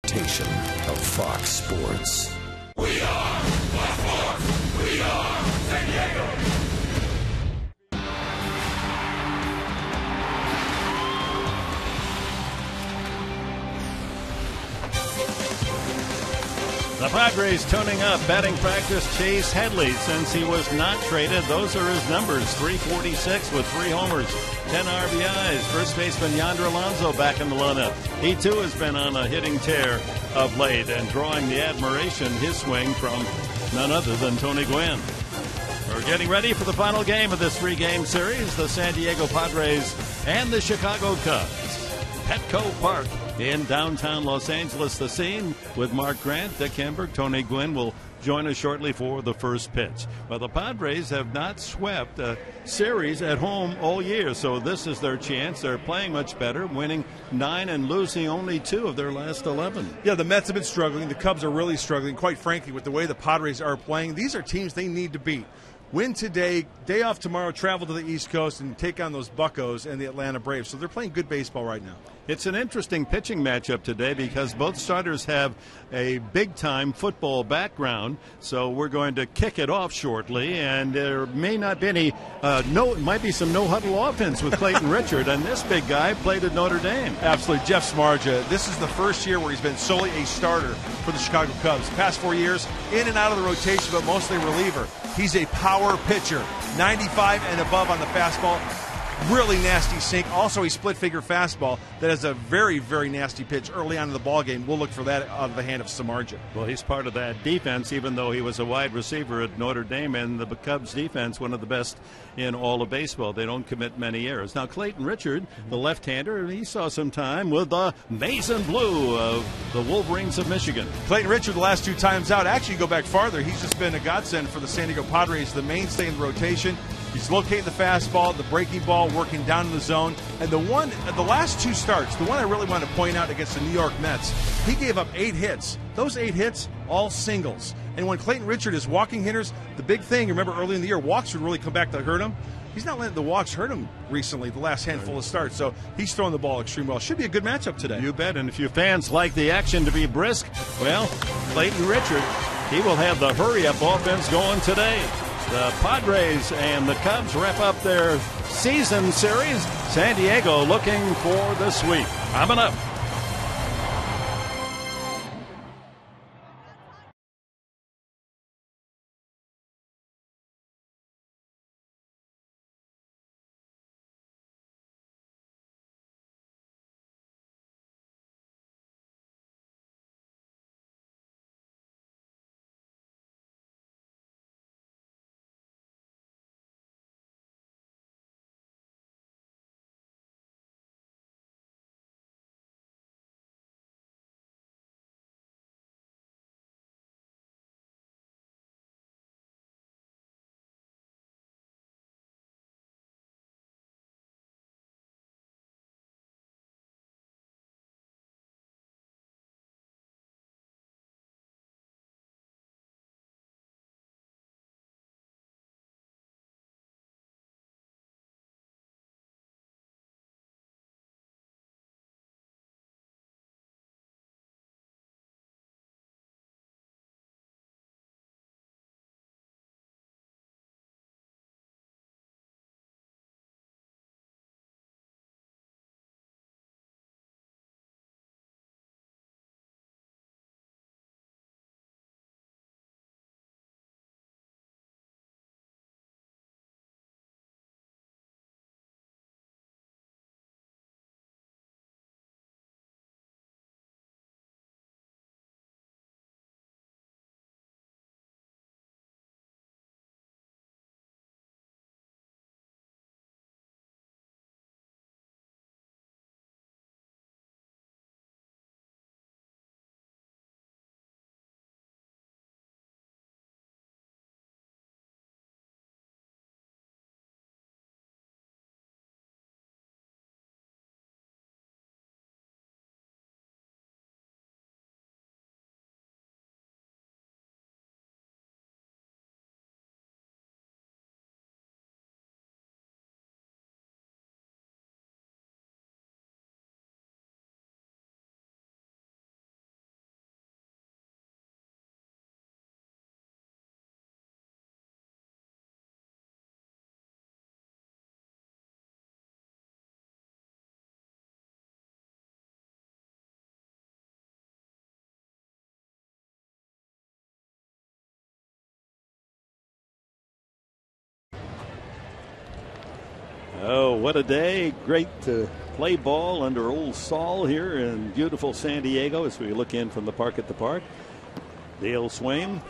Of Fox Sports. We are Fox Sports. We are San Diego. The Padres tuning up. Batting practice, Chase Headley. Since he was not traded, those are his numbers. 346 with 3 homers, 10 RBIs. First baseman Yonder Alonso back in the lineup. He too has been on a hitting tear of late and drawing the admiration, his swing, from none other than Tony Gwynn. We're getting ready for the final game of this 3-game series, the San Diego Padres and the Chicago Cubs. Petco Park in downtown Los Angeles, the scene with Mark Grant, Dick Hemberg. Tony Gwynn will join us shortly for the first pitch. Well, the Padres have not swept a series at home all year, so this is their chance. They're playing much better, winning 9 and losing only 2 of their last 11. Yeah, the Mets have been struggling. The Cubs are really struggling. Quite frankly, with the way the Padres are playing, these are teams they need to beat. Win today, day off tomorrow, travel to the East Coast and take on those Buccos and the Atlanta Braves. So they're playing good baseball right now. It's an interesting pitching matchup today because both starters have a big-time football background. So we're going to kick it off shortly, and there may not be any, might be some no-huddle offense with Clayton Richard, and this big guy played at Notre Dame. Absolutely. Jeff Smarja, this is the first year where he's been solely a starter for the Chicago Cubs. Past 4 years, in and out of the rotation, but mostly reliever. He's a power pitcher, 95 and above on the fastball. Really nasty sink. Also a split-figure fastball that has a very, very nasty pitch early on in the ballgame. We'll look for that out of the hand of Samardzija. Well, he's part of that defense, even though he was a wide receiver at Notre Dame, and the Cubs defense, one of the best in all of baseball. They don't commit many errors. Now, Clayton Richard, the left-hander, he saw some time with the Mason Blue of the Wolverines of Michigan. Clayton Richard, the last 2 times out, actually go back farther. He's just been a godsend for the San Diego Padres, the mainstay in the rotation. He's locating the fastball, the breaking ball, working down in the zone. And the last 2 starts, the one I really want to point out against the New York Mets, he gave up 8 hits. Those 8 hits, all singles. And when Clayton Richard is walking hitters, the big thing, remember early in the year, walks would really come back to hurt him. He's not letting the walks hurt him recently, the last handful of starts. So he's throwing the ball extremely well. Should be a good matchup today. You bet. And if you fans like the action to be brisk, well, Clayton Richard, he will have the hurry-up offense going today. The Padres and the Cubs wrap up their season series. San Diego looking for the sweep. Coming up. Oh, what a day. Great to play ball under Old Saul here in beautiful San Diego as we look in from the park at the park. Dale Swain,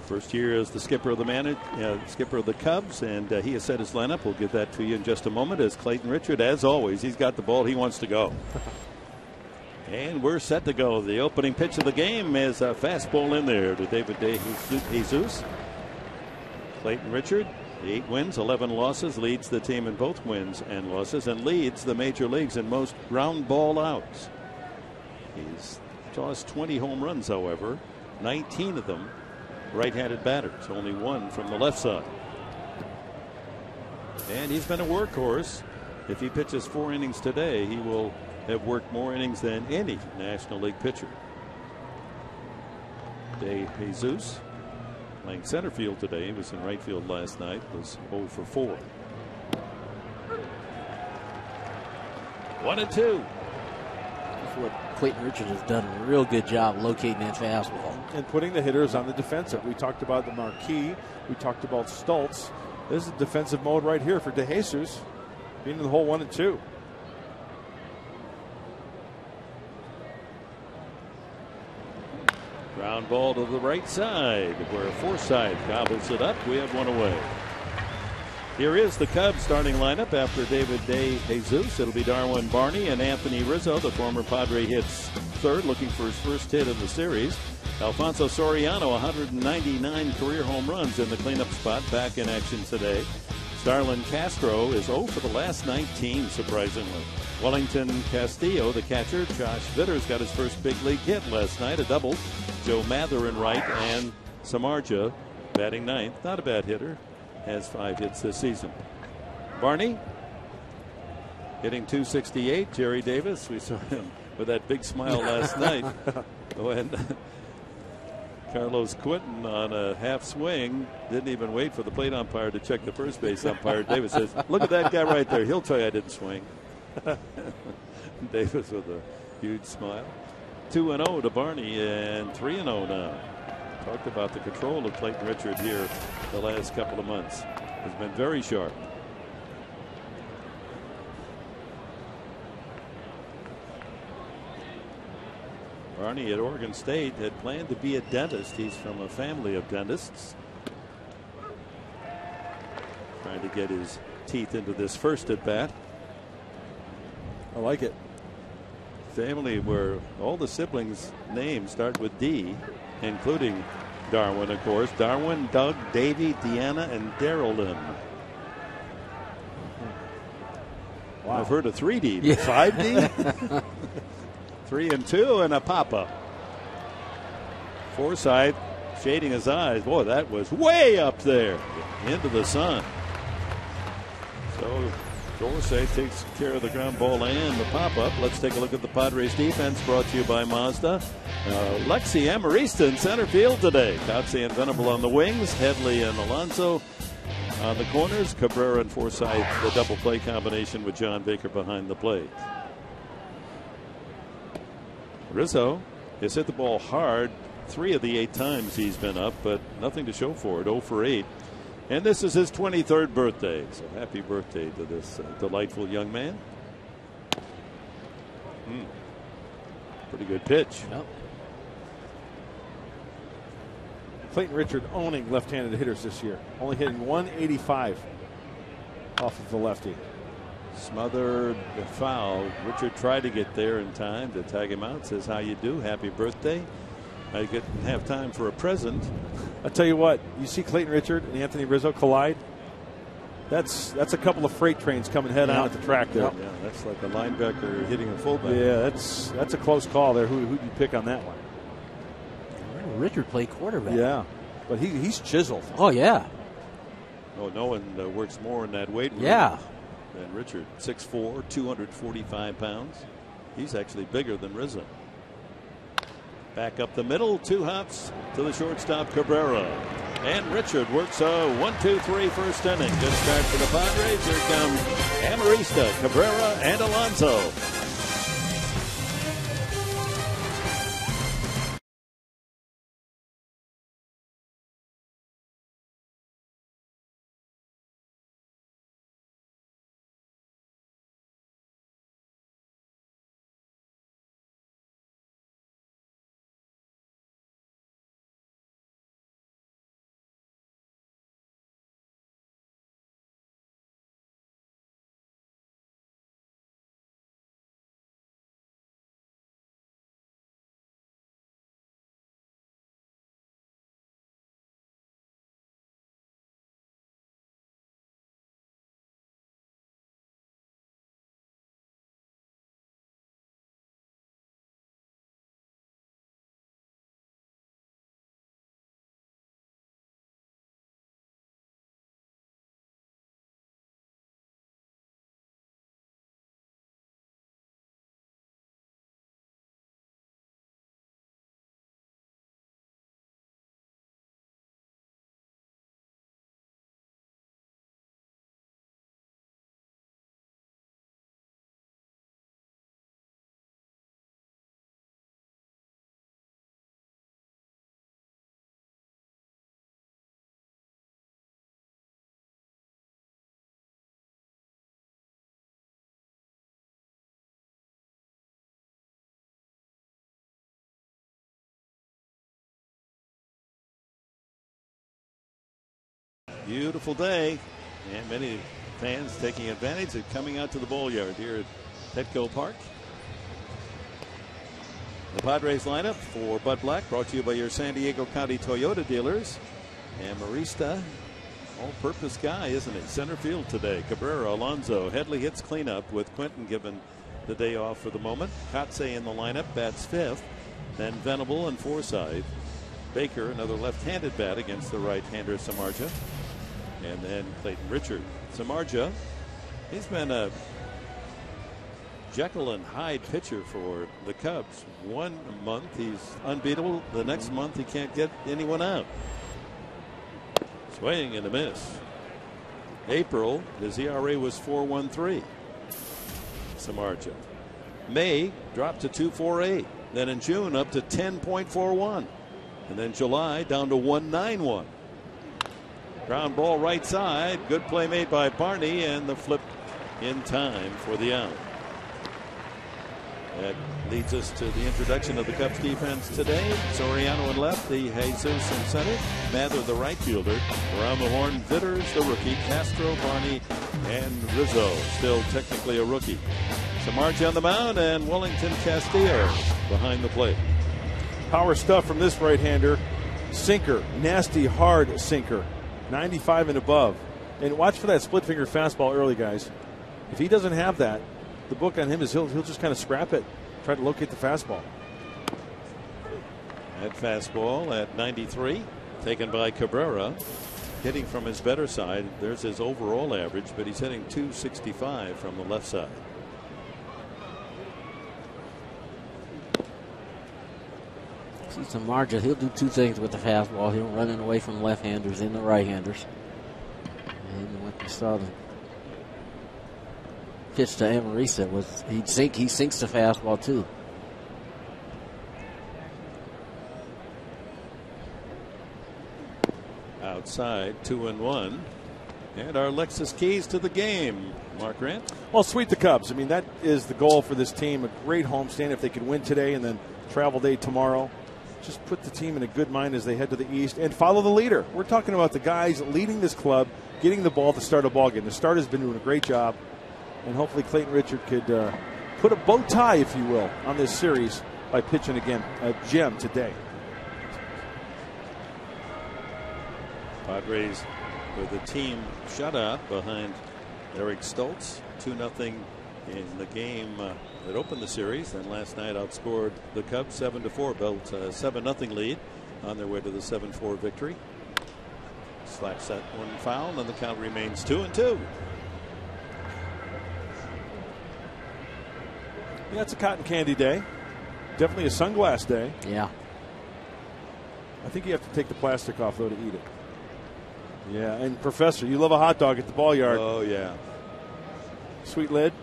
first year as the skipper of the Cubs, and he has set his lineup. We'll get that to you in just a moment as Clayton Richard, as always, he's got the ball. He wants to go. And we're set to go. The opening pitch of the game is a fastball in there to David DeJesus. Clayton Richard, 8 wins, 11 losses, leads the team in both wins and losses, and leads the major leagues in most ground ball outs. He's tossed 20 home runs, however, 19 of them right-handed batters, only 1 from the left side. And he's been a workhorse. If he pitches 4 innings today, he will have worked more innings than any National League pitcher. DeJesus playing center field today. He was in right field last night, was 0 for 4. 1-2. What Clayton Richard has done a real good job locating that fastball. And putting the hitters on the defensive. We talked about the Marquis. We talked about Stultz. This is defensive mode right here for DeJesus, being in the hole 1-2. Ground ball to the right side where Forsythe gobbles it up. We have 1 away. Here is the Cubs starting lineup after David DeJesus. It'll be Darwin, Barney, and Anthony Rizzo. The former Padre hits third, looking for his first hit of the series. Alfonso Soriano, 199 career home runs in the cleanup spot, back in action today. Starlin Castro is 0 for the last 19, surprisingly. Wellington Castillo, the catcher. Josh Vitters got his first big league hit last night, a double. Joe Mather in right, and Samardzija batting ninth. Not a bad hitter. Has 5 hits this season. Barney hitting .268. Jerry Davis, we saw him with that big smile last night. When Carlos Quinton on a half swing didn't even wait for the plate umpire to check the first base umpire. Davis says, "Look at that guy right there. He'll tell you I didn't swing." Davis with a huge smile. 2-0 to Barney and 3-0 now. Talked about the control of Clayton Richard here the last couple of months. Has been very sharp. Barney at Oregon State had planned to be a dentist. He's from a family of dentists. Trying to get his teeth into this first at bat. I like it. Family where all the siblings' names start with D, including Darwin, of course. Darwin, Doug, Davey, Deanna, and Darylyn. Wow. I've heard of 3D, but 5D? 3 and 2 and a pop-up. Forsythe shading his eyes. Boy, that was way up there into the sun. So Forsythe takes care of the ground ball and the pop-up. Let's take a look at the Padres defense, brought to you by Mazda. Lexi Amarista in center field today. Cotsey and Venable on the wings. Headley and Alonso on the corners. Cabrera and Forsythe, the double play combination with John Baker behind the plate. Rizzo has hit the ball hard 3 of the 8 times he's been up, but nothing to show for it. 0 for 8. And this is his 23rd birthday. So happy birthday to this delightful young man. Pretty good pitch. Yep. Clayton Richard owning left-handed hitters this year. Only hitting 185 off of the lefty. Smothered the foul. Richard tried to get there in time to tag him out. Says, "How you do? Happy birthday." I didn't have time for a present. I tell you what, you see Clayton Richard and Anthony Rizzo collide. That's a couple of freight trains coming head on at the track there. Yeah, that's like a linebacker hitting a fullback. Yeah, that's a close call there. Who do you pick on that one? Richard played quarterback. Yeah, but he's chiseled. Oh yeah. Oh, no one works more in that weight room. Yeah. Than Richard. 6'4", 245 pounds. He's actually bigger than Rizzo. Back up the middle, 2 hops to the shortstop Cabrera. And Richard works a 1-2-3 first inning. Good start for the Padres. Here comes Amarista, Cabrera, and Alonso. Beautiful day, and many fans taking advantage of coming out to the ball yard here at Petco Park. The Padres lineup for Bud Black, brought to you by your San Diego County Toyota dealers. And Marista, all-purpose guy, isn't he? Center field today. Cabrera, Alonso. Headley hits cleanup with Quinton given the day off for the moment. Kotze in the lineup, bats fifth. Then Venable and Forsythe. Baker, another left-handed bat against the right-hander Samardzija. And then Clayton Richard. Samardzija, he's been a Jekyll and Hyde pitcher for the Cubs. 1 month he's unbeatable. The next month he can't get anyone out. Swing and a miss. April, his ERA was 4.13. Samardzija. May dropped to 2.48. Then in June up to 10.41. And then July down to 1.91. Ground ball right side. Good play made by Barney, and the flip in time for the out. That leads us to the introduction of the Cubs defense today. Soriano in left, DeJesus in center, Mather the right fielder. Around the horn, Vitters the rookie, Castro, Barney, and Rizzo, still technically a rookie. Samardzija on the mound, and Wellington Castillo behind the plate. Power stuff from this right-hander. Sinker, nasty, hard sinker. 95 and above. And watch for that split finger fastball early, guys. If he doesn't have that, the book on him is he'll just kind of scrap it, try to locate the fastball. That fastball at 93, taken by Cabrera, hitting from his better side. There's his overall average, but he's hitting 265 from the left side. See Samardzija, he'll do two things with the fastball. He'll run it away from left-handers and the right-handers. And what we saw the pitch to Amarisa was he sinks the fastball too. Outside, 2-1. And our Lexus keys to the game, Mark Grant. Well, sweep the Cubs. I mean, that is the goal for this team. A great homestand if they could win today and then travel day tomorrow. Just put the team in a good mind as they head to the East and follow the leader. We're talking about the guys leading this club, getting the ball to start a ball game. The starter's been doing a great job, and hopefully Clayton Richard could put a bow tie, if you will, on this series by pitching again a gem today. Padres with a team shutout behind Eric Stoltz, 2-0 in the game that opened the series. And last night outscored the Cubs 7-4, built a 7-0 lead on their way to the 7-4 victory. Slaps that one foul, and the count remains 2-2. Yeah, it's a cotton candy day. Definitely a sunglass day. Yeah. I think you have to take the plastic off, though, to eat it. Yeah, and Professor, you love a hot dog at the ball yard. Oh, yeah. Sweet lid.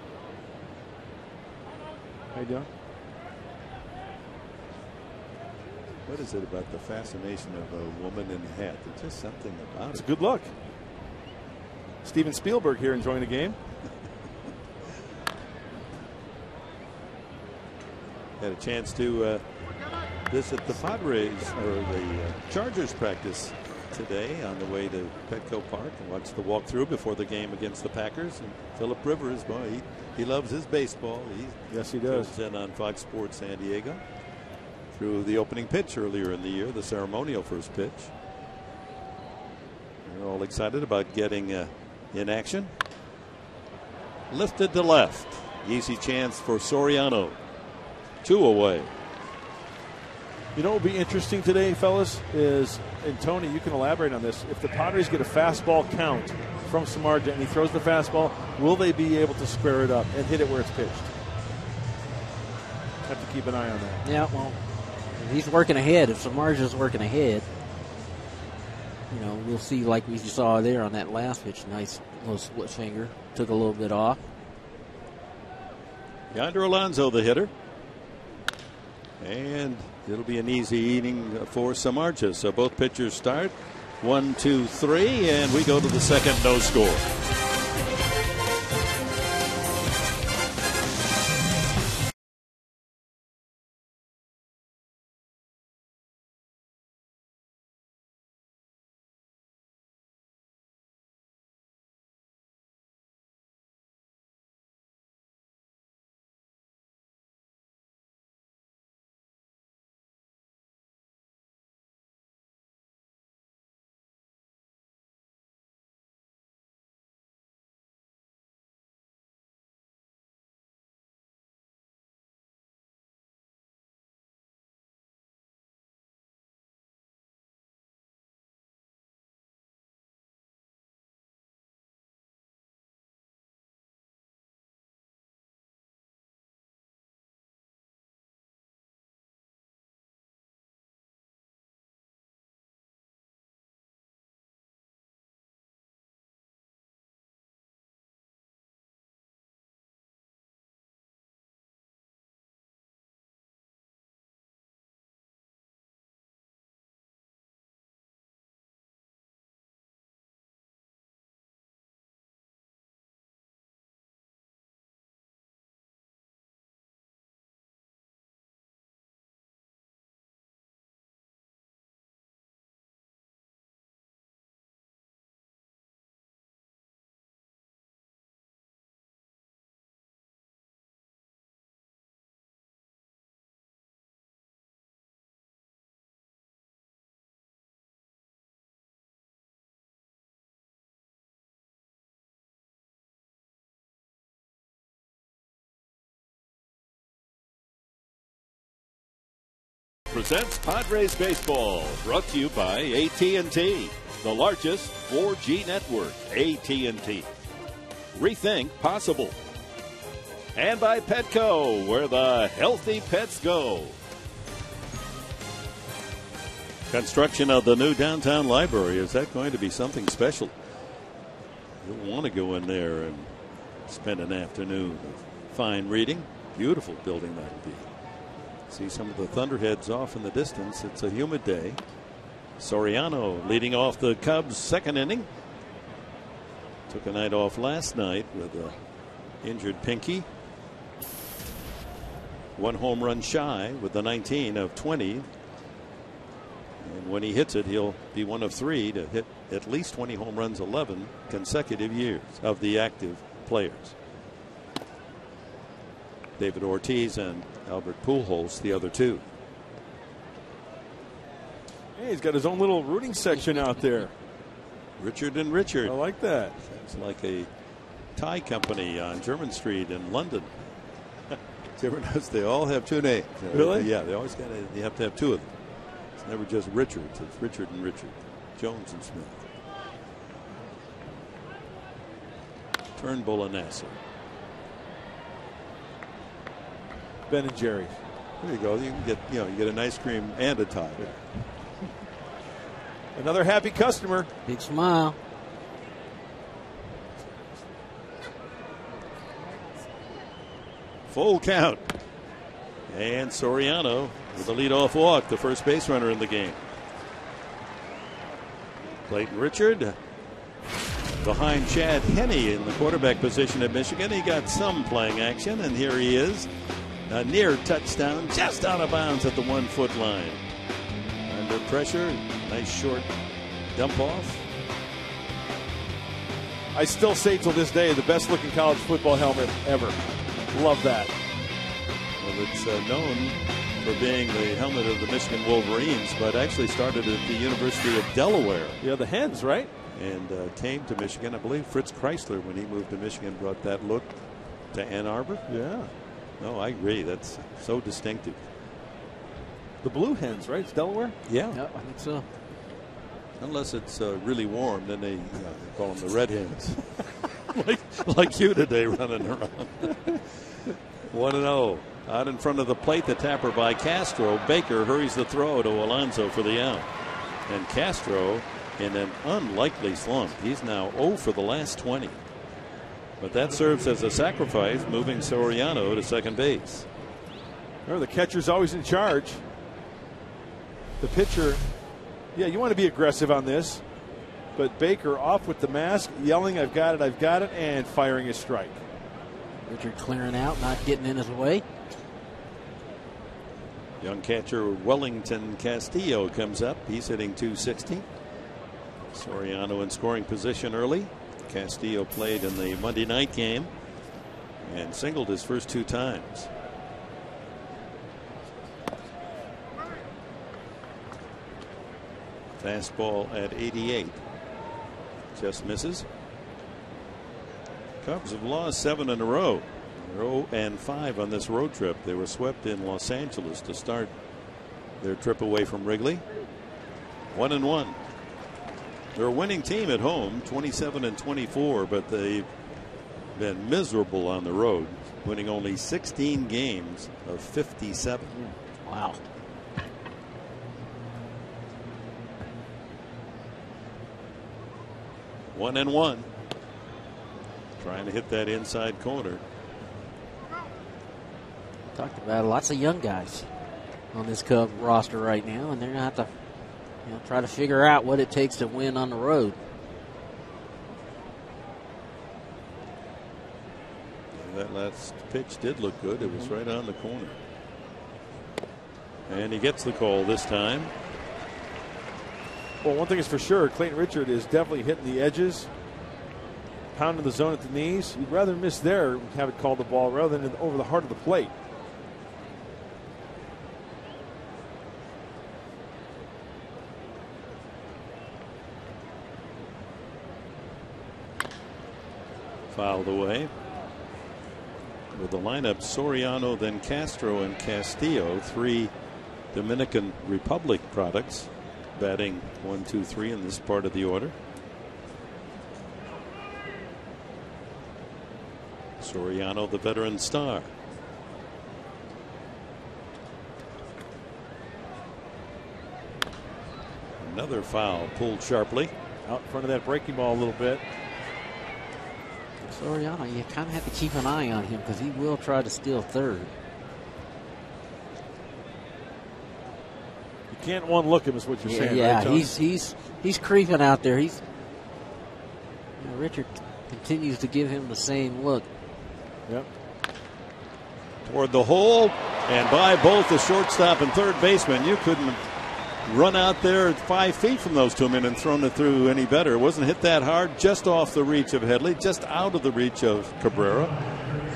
How you doing? What is it about the fascination of a woman in a hat? There's just something about It's it. a good look. Steven Spielberg here enjoying the game. Had a chance to visit the Padres or the Chargers practice today on the way to Petco Park and watch the walkthrough before the game against the Packers. And Phillip Rivers, boy, he loves his baseball. Yes, he does. Comes in on Fox Sports San Diego. Threw the opening pitch earlier in the year, the ceremonial first pitch. They're all excited about getting in action. Lifted to left. Easy chance for Soriano. 2 away. You know what will be interesting today, fellas, is, and Tony, you can elaborate on this, if the Padres get a fastball count from Samardzija and he throws the fastball, will they be able to square it up and hit it where it's pitched? Have to keep an eye on that. Yeah, well, if he's working ahead. If Samardzija's working ahead, you know, we'll see like we saw there on that last pitch. Nice little split finger. Took a little bit off. Yonder Alonso, the hitter. And it'll be an easy inning for Samardzija. So both pitchers start 1, 2, 3, and we go to the second, no score. presents Padres Baseball, brought to you by AT&T, the largest 4G network. AT&T. Rethink possible. And by Petco, where the healthy pets go. Construction of the new downtown library, is that going to be something special? You'll want to go in there and spend an afternoon of fine reading. Beautiful building that would be. See some of the Thunderheads off in the distance. It's a humid day. Soriano leading off the Cubs' second inning. Took a night off last night with an injured pinky. 1 home run shy with the 19 of 20. And when he hits it, he'll be one of 3 to hit at least 20 home runs 11 consecutive years of the active players. David Ortiz and Albert Pujols, the other 2. Hey, he's got his own little rooting section out there. Richard and Richard. I like that. It's like a tie company on German Street in London. Did you ever notice they all have 2 names? Really? Yeah, they always you have to have 2 of them. It's never just Richards. It's Richard and Richard. Jones and Smith. Turnbull and Nasser. Ben and Jerry's. There you go. You can get, you get an ice cream and a tie. Another happy customer. Big smile. Full count. And Soriano with the leadoff walk, the first base runner in the game. Clayton Richard behind Chad Henne in the quarterback position at Michigan. He got some playing action, and here he is. A near touchdown, just out of bounds at the 1-foot line. Under pressure, nice short dump off. I still say till this day, the best looking college football helmet ever. Love that. Well, it's known for being the helmet of the Michigan Wolverines, but actually started at the University of Delaware. Yeah, the Hens, right? And came to Michigan. I believe Fritz Chrysler, when he moved to Michigan, brought that look to Ann Arbor. Yeah. No, I agree. That's so distinctive. The Blue Hens, right? It's Delaware? Yeah. Yep, I think so. Unless it's really warm, then they call them the Red Hens. like you today running around. 1-0. Out in front of the plate, the tapper by Castro. Baker hurries the throw to Alonso for the out. And Castro in an unlikely slump. He's now 0 for the last 20. But that serves as a sacrifice, moving Soriano to second base. Remember, the catcher's always in charge. The pitcher, yeah, you want to be aggressive on this. But Baker off with the mask, yelling, I've got it, and firing a strike. Richard clearing out, not getting in his way. Young catcher Wellington Castillo comes up. He's hitting .260. Soriano in scoring position early. Castillo played in the Monday night game and singled his first 2 times. Fastball at 88. Just misses. Cubs have lost 7 in a row. They're 0-5 on this road trip. They were swept in Los Angeles to start their trip away from Wrigley. 1-1. They're a winning team at home, 27-24, but they've been miserable on the road, winning only 16 games of 57. Wow. One and one. Trying to hit that inside corner. Talked about lots of young guys on this Cub roster right now, and they're going to have to try to figure out what it takes to win on the road. That last pitch did look good. It was right on the corner. And he gets the call this time. Well, one thing is for sure, Clayton Richard is definitely hitting the edges, pounding the zone at the knees. You'd rather miss there and have it called the ball rather than over the heart of the plate. Fouled away. With the lineup, Soriano, then Castro and Castillo, 3 Dominican Republic products, batting 1, 2, 3 in this part of the order. Soriano, the veteran star. Another foul pulled sharply. Out in front of that breaking ball a little bit. Soriano, you kind of have to keep an eye on him because he will try to steal third. You can't one look him, is what you're saying. Yeah, right, Tony? he's creeping out there. Richard continues to give him the same look. Yep. Toward the hole, and by both the shortstop and third baseman. You couldn't run out there 5 feet from those two men and thrown it through any better. It wasn't hit that hard, just off the reach of Headley, just out of the reach of Cabrera.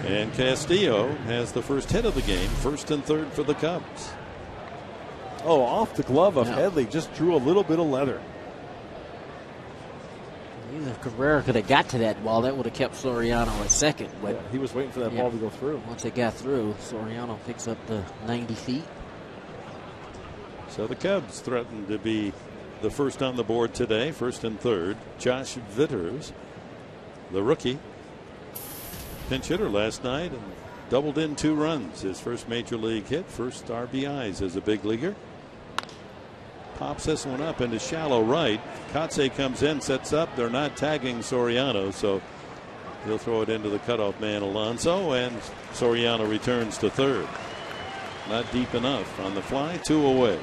And Castillo has the first hit of the game, first and third for the Cubs. Oh, off the glove of Headley, just drew a little bit of leather. Even if Cabrera could have got to that ball, that would have kept Soriano at second. But he was waiting for that ball to go through. Once it got through, Soriano picks up the 90 feet. So the Cubs threaten to be the first on the board today, first and third. Josh Vitters, the rookie, pinch hitter last night and doubled in 2 runs. His first major league hit, first RBIs as a big leaguer. Pops this one up into shallow right. Kotze comes in, sets up. They're not tagging Soriano, so he'll throw it into the cutoff man Alonso, and Soriano returns to third. Not deep enough on the fly, 2 away.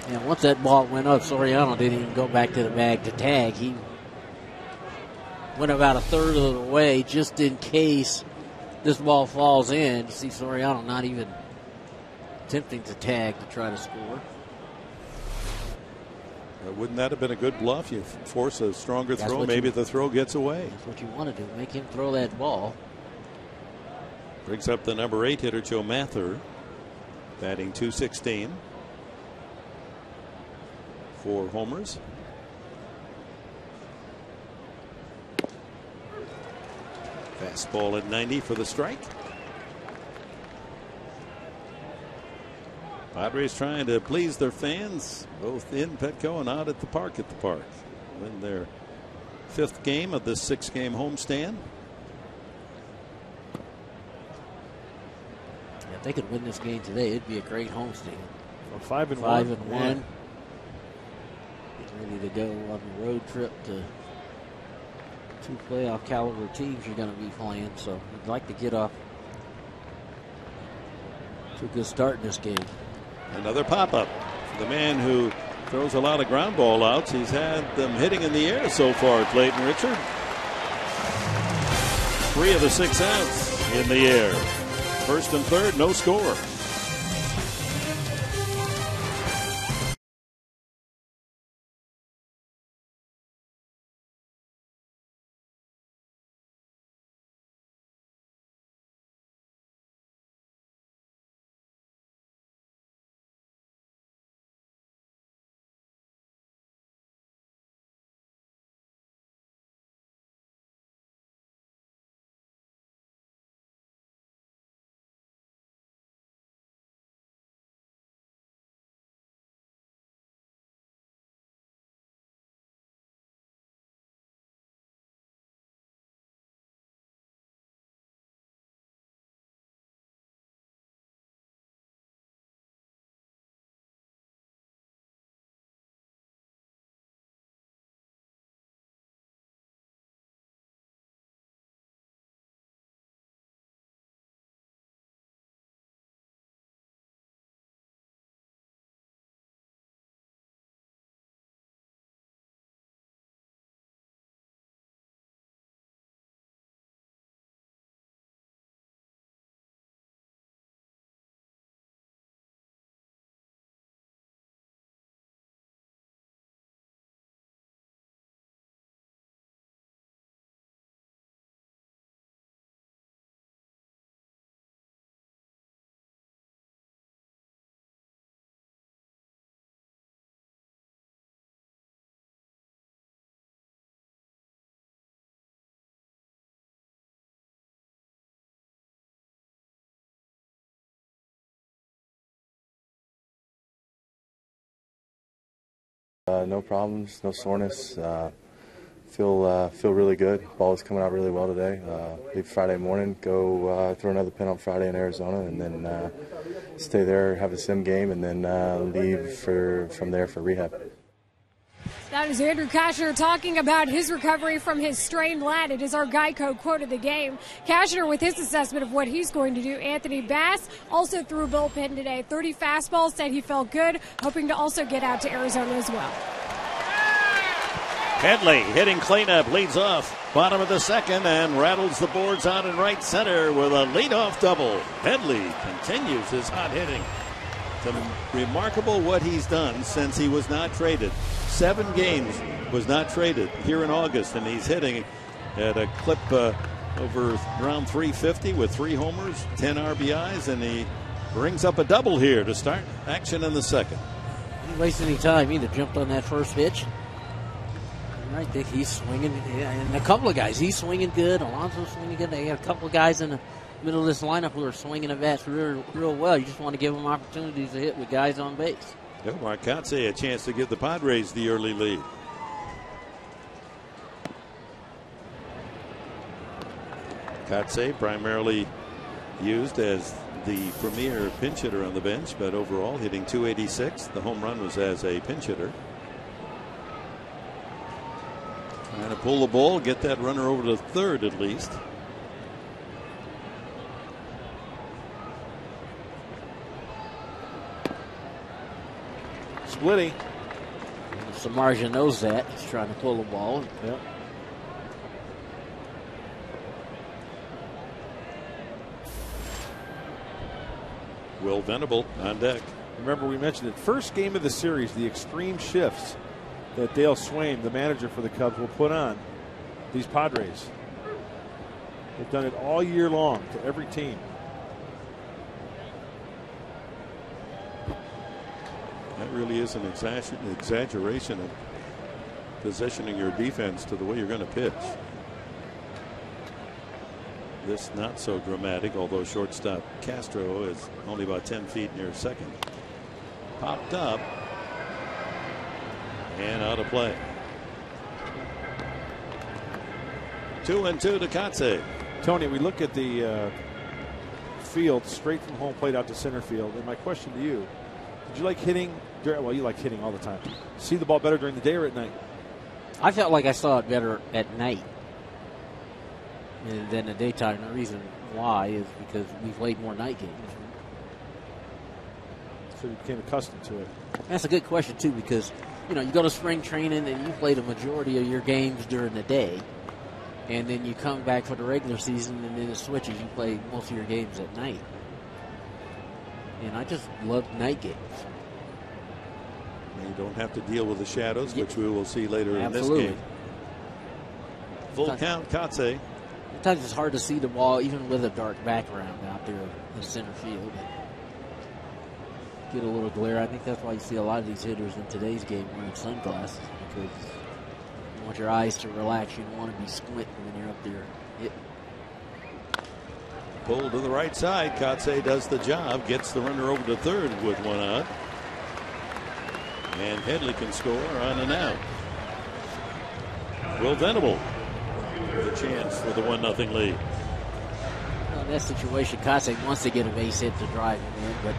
And once that ball went up, Soriano didn't even go back to the bag to tag. He went about a third of the way just in case this ball falls in. You see Soriano not even attempting to tag to try to score. Wouldn't that have been a good bluff? You force a stronger throw, maybe the throw gets away. That's what you want to do, make him throw that ball. Brings up the number 8 hitter, Joe Mather, batting .216. 4 homers. Fastball at 90 for the strike. Padres trying to please their fans, both in Petco and out at the park Win their 5th game of this 6-game homestand. Yeah, if they could win this game today, it'd be a great homestand. 5-1. 5-1. Ready to go on the road trip to 2 playoff caliber teams you're going to be playing. So you'd like to get off to a good start in this game. Another pop-up. The man who throws a lot of ground ball outs. He's had them hitting in the air so far, Clayton Richard. 3 of the 6 outs in the air. First and third, no score. No problems, no soreness. Feel really good. Ball is coming out really well today. Leave Friday morning, go throw another pin on Friday in Arizona, and then stay there, have a sim game, and then leave from there for rehab. That is Andrew Kashner talking about his recovery from his strained lat. It is our Geico quote of the game. Kashner with his assessment of what he's going to do. Anthony Bass also threw a bullpen today. 30 fastballs, said he felt good, hoping to also get out to Arizona as well. Headley hitting cleanup, leads off bottom of the second and rattles the boards out in right center with a leadoff double. Headley continues his hot hitting. It's remarkable what he's done since he was not traded. 7 games was not traded here in August, and he's hitting at a clip over around 350 with 3 homers, 10 RBIs, and he brings up a double here to start action in the second. He didn't waste any time either. Jumped on that first pitch. I think he's swinging, and a couple of guys. He's swinging good. Alonso's swinging good. They got a couple of guys in the middle of this lineup who are swinging the bats real well. You just want to give them opportunities to hit with guys on base. Marcotte a chance to give the Padres the early lead. Kotze primarily used as the premier pinch hitter on the bench, but overall hitting .286. The home run was as a pinch hitter. Trying to pull the ball, get that runner over to third at least. Splitty. Samardzija knows that. He's trying to pull the ball. Yep. Will Venable on deck. Remember, we mentioned it. First game of the series, the extreme shifts that Dale Swaim, the manager for the Cubs, will put on these Padres. They've done it all year long to every team. That really is an exaggeration of positioning your defense to the way you're going to pitch. This not so dramatic, although shortstop Castro is only about 10 feet near second. Popped up and out of play. 2-2 to Kotze. Tony, we look at the field straight from home plate out to center field, and my question to you: did you like hitting? Well, you like hitting all the time. See the ball better during the day or at night? I felt like I saw it better at night than the daytime. The reason why is because we played more night games. So you became accustomed to it. That's a good question too, because you go to spring training and you play the majority of your games during the day, and then you come back for the regular season and then it switches. You play most of your games at night, and I just love night games. You don't have to deal with the shadows, which we will see later Absolutely. in this game. Full count, Kotze. Sometimes it's hard to see the ball even with a dark background out there in center field. Get a little glare. I think that's why you see a lot of these hitters in today's game wearing sunglasses, because you want your eyes to relax. You don't want to be squinting when you're up there hitting. Pulled to the right side. Kotze does the job, gets the runner over to third with one out. And Headley can score on and out. Will Venable with a chance for the 1-0 lead. Well, in that situation, Kotze wants to get a base hit to drive him in, but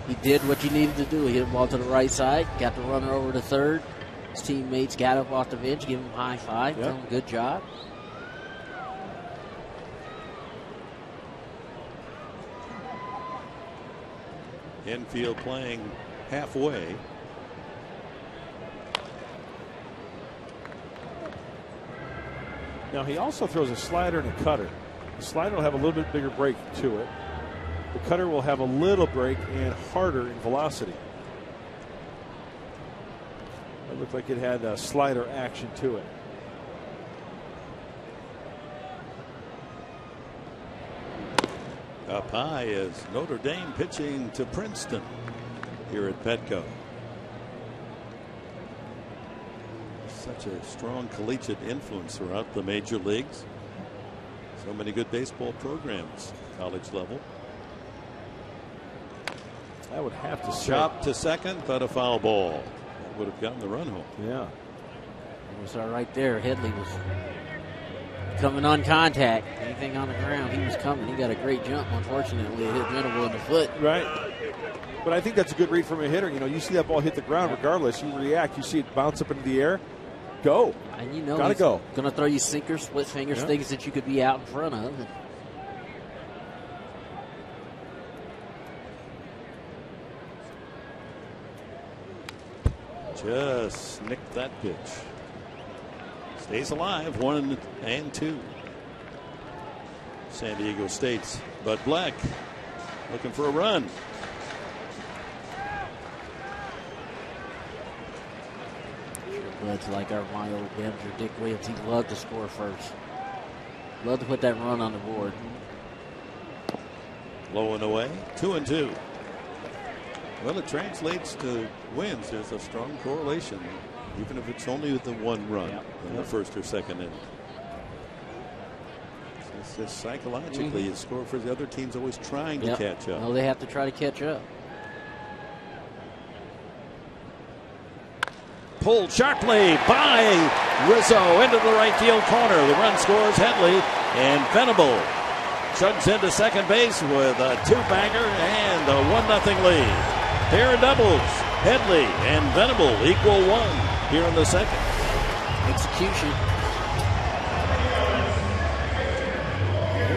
he did what he needed to do. He hit the ball to the right side, got the runner over to third. His teammates got up off the bench, give him a high five. Yep. Tell him good job. Infield playing halfway. Now he also throws a slider and a cutter. The slider will have a little bit bigger break to it. The cutter will have a little break and harder in velocity. It looked like it had a slider action to it. Up high is Notre Dame pitching to Princeton here at Petco. Such a strong collegiate influence throughout the major leagues. So many good baseball programs, college level. I would have to say. Chop to second, but a foul ball. would have gotten the run home. Yeah. It was right there. Headley was coming on contact. Anything on the ground, he was coming. He got a great jump. Unfortunately, it hit Venable in the foot. Right. But I think that's a good read from a hitter. You know, you see that ball hit the ground regardless. You react. You see it bounce up into the air. Go. And you know gotta go. Going to throw you sinkers, split fingers, things that you could be out in front of. Just nicked that pitch. Stays alive, 1-2. San Diego State's Bud Black looking for a run. Bud's like our my old manager, Dick Williams. He loved to score first. Love to put that run on the board. Low and away, 2-2. Well, it translates to wins. There's a strong correlation, even if it's only with the one run in the first or second inning. It's just psychologically, you score for the other team's always trying to catch up. Well, they have to try to catch up. Pulled sharply by Rizzo into the right field corner. The run scores Headley, and Venable chugs into second base with a two-bagger and a 1-0 lead. Pair of doubles. Headley and Venable equal 1 here in the second. Execution.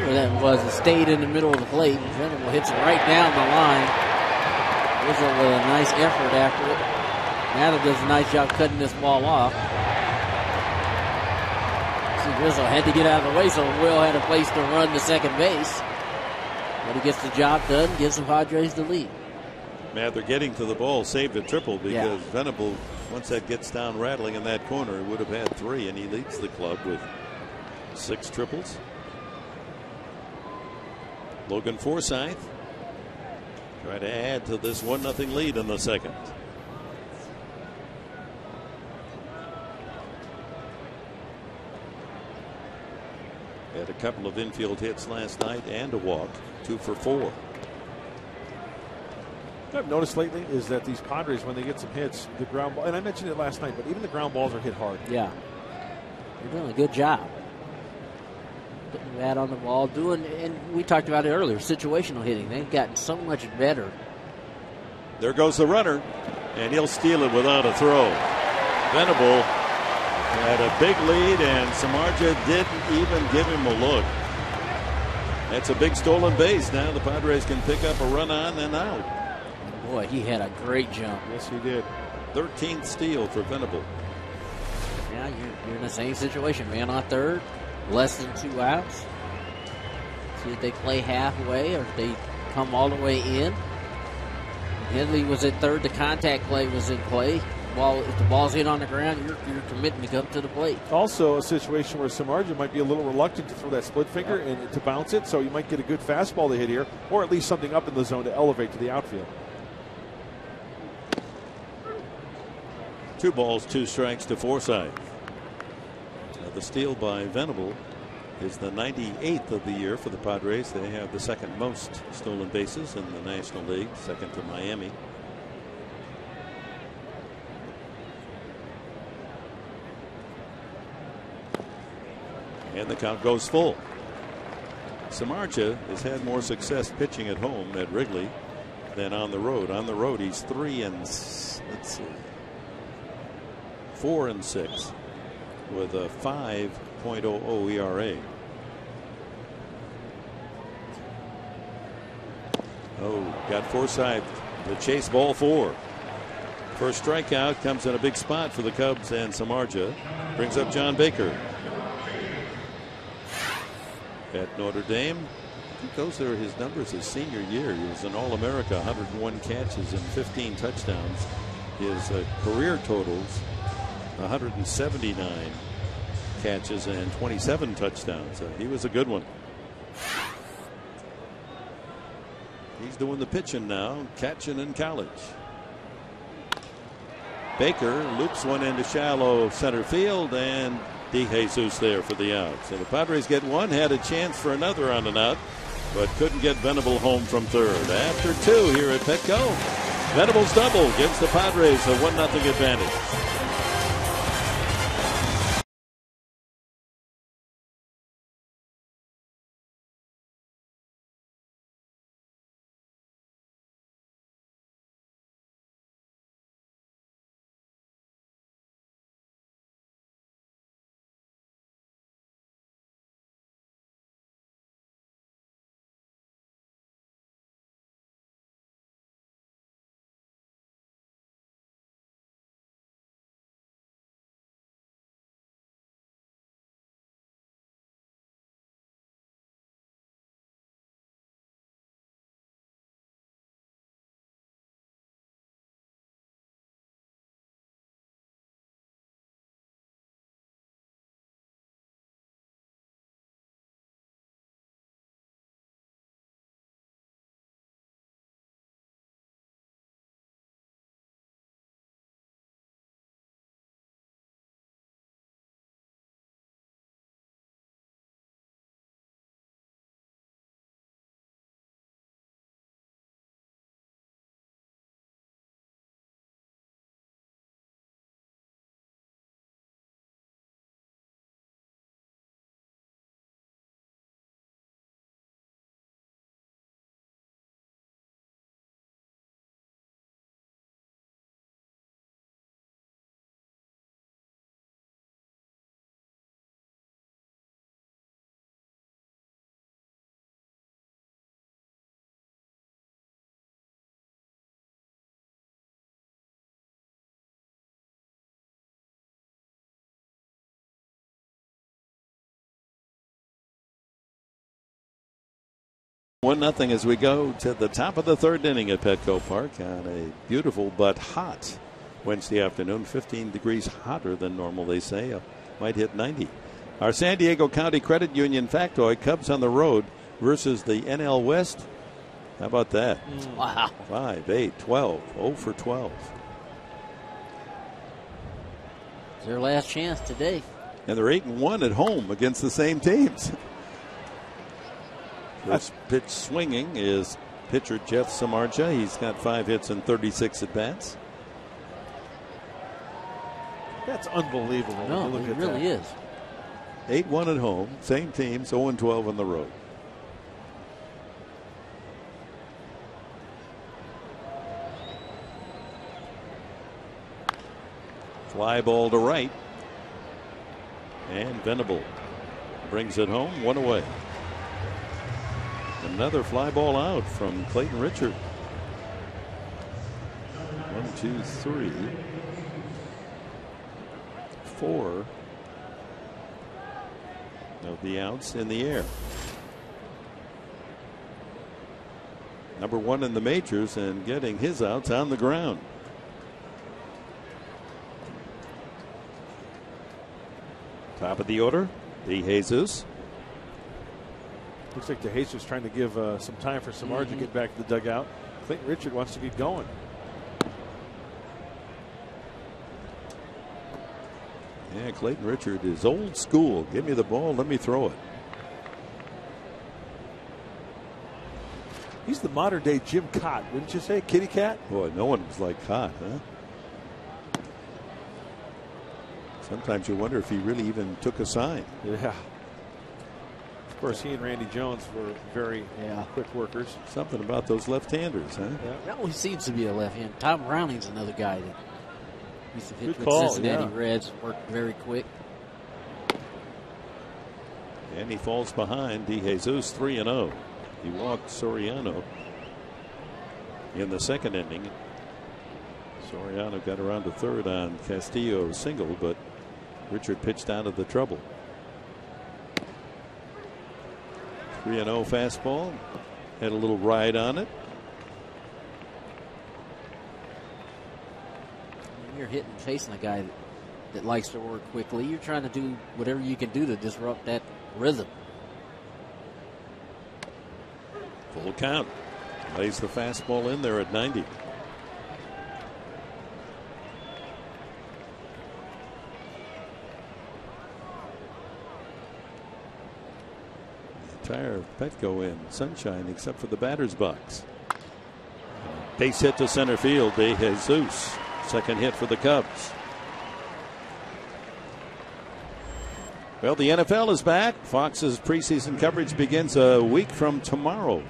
Whatever that was, it stayed in the middle of the plate. Venable hits it right down the line. Rizzo with a nice effort after it. Mather does a nice job cutting this ball off. See, Rizzo had to get out of the way, so Will had a place to run to second base. But he gets the job done, gives the Padres the lead. Mather getting to the ball saved a triple because Venable, once that gets down rattling in that corner, would have had 3, and he leads the club with 6 triples. Logan Forsythe try to add to this 1-0 lead in the second. Had a couple of infield hits last night and a walk, 2 for 4. What I've noticed lately is that these Padres, when they get some hits, the ground ball, and I mentioned it last night, but even the ground balls are hit hard. Yeah. They're doing a good job. Putting that on the ball, and we talked about it earlier, situational hitting. They've gotten so much better. There goes the runner, and he'll steal it without a throw. Venable had a big lead, and Samardzija didn't even give him a look. That's a big stolen base. Now the Padres can pick up a run on and out. Boy, he had a great jump. Yes, he did. 13th steal for Venable. Yeah, you're in the same situation. Man on third, less than 2 outs. See if they play halfway or if they come all the way in. Headley was at third. The contact play was in play. If the ball's hit on the ground, you're committing to come to the plate. Also, a situation where Samardzija might be a little reluctant to throw that split finger and to bounce it, so you might get a good fastball to hit here, or at least something up in the zone to elevate to the outfield. 2 balls, 2 strikes to Forsythe. The steal by Venable is the 98th of the year for the Padres. They have the second most stolen bases in the National League, second to Miami. And the count goes full. Samardzija has had more success pitching at home at Wrigley than on the road. On the road, he's 4 and 6 with a 5.00 ERA. Oh, got Forsythe to chase ball 4. First strikeout comes in a big spot for the Cubs, and Samardzija brings up John Baker. At Notre Dame, I think those are his numbers his senior year. He was an All-America, 101 catches and 15 touchdowns. His career totals, 179 catches and 27 touchdowns. He was a good one. He's doing the pitching now, catching in college. Baker loops one into shallow center field, and DeJesus there for the out. So the Padres get one, had a chance for another on an out, but couldn't get Venable home from third. After 2 here at Petco, Venables double gives the Padres a 1-0 advantage. One nothing as we go to the top of the third inning at Petco Park on a beautiful but hot Wednesday afternoon. 15 degrees hotter than normal, they say. Might hit 90. Our San Diego County Credit Union factoid, Cubs on the road versus the NL West. How about that? Wow. 5, 8, 12. 0 for 12. It's their last chance today. And they're 8-1 at home against the same teams. First pitch swinging is pitcher Jeff Samardzija. He's got 5 hits and 36 at-bats. That's unbelievable. No, look it at really that. is. 8-1 at home, same teams, 0-12 on the road. Fly ball to right. And Venable brings it home, 1 away. Another fly ball out from Clayton Richard. 1, 2, 3, 4 of the outs in the air. Number 1 in the majors and getting his outs on the ground. Top of the order, DeJesus. Looks like DeJesus trying to give some time for Samardzija to get back to the dugout. Clayton Richard wants to get going. Yeah, Clayton Richard is old school. Give me the ball, let me throw it. He's the modern day Jim Cott, wouldn't you say, Kitty Cat? Boy, no one was like Cott, huh? Sometimes you wonder if he really even took a sign. Yeah. Of course, he and Randy Jones were very quick workers. Something about those left-handers, huh? Yeah. That always seems to be a left hand. Tom Browning's another guy that used to pitch with Cincinnati Reds, worked very quick. And he falls behind DeJesus 3-0. He walked Soriano in the second inning. Soriano got around to third on Castillo's single, but Richard pitched out of the trouble. 3-0 fastball. Had a little ride on it. When you're hitting, facing a guy that likes to work quickly, you're trying to do whatever you can do to disrupt that rhythm. Full count. Lays the fastball in there at 90. The entire Petco in sunshine except for the batter's box. Base hit to center field. DeJesus. Second hit for the Cubs. Well, the NFL is back. Fox's preseason coverage begins a week from tomorrow.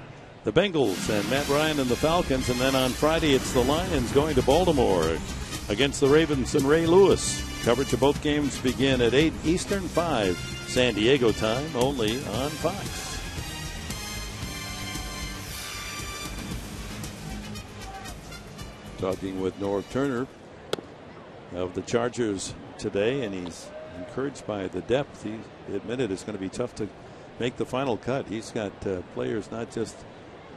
The Bengals and Matt Ryan and the Falcons. And then on Friday, it's the Lions going to Baltimore against the Ravens and Ray Lewis. Coverage of both games begin at 8 Eastern, 5 San Diego time, only on Fox. Talking with Norv Turner of the Chargers today, and he's encouraged by the depth. He admitted it's going to be tough to make the final cut. He's got players not just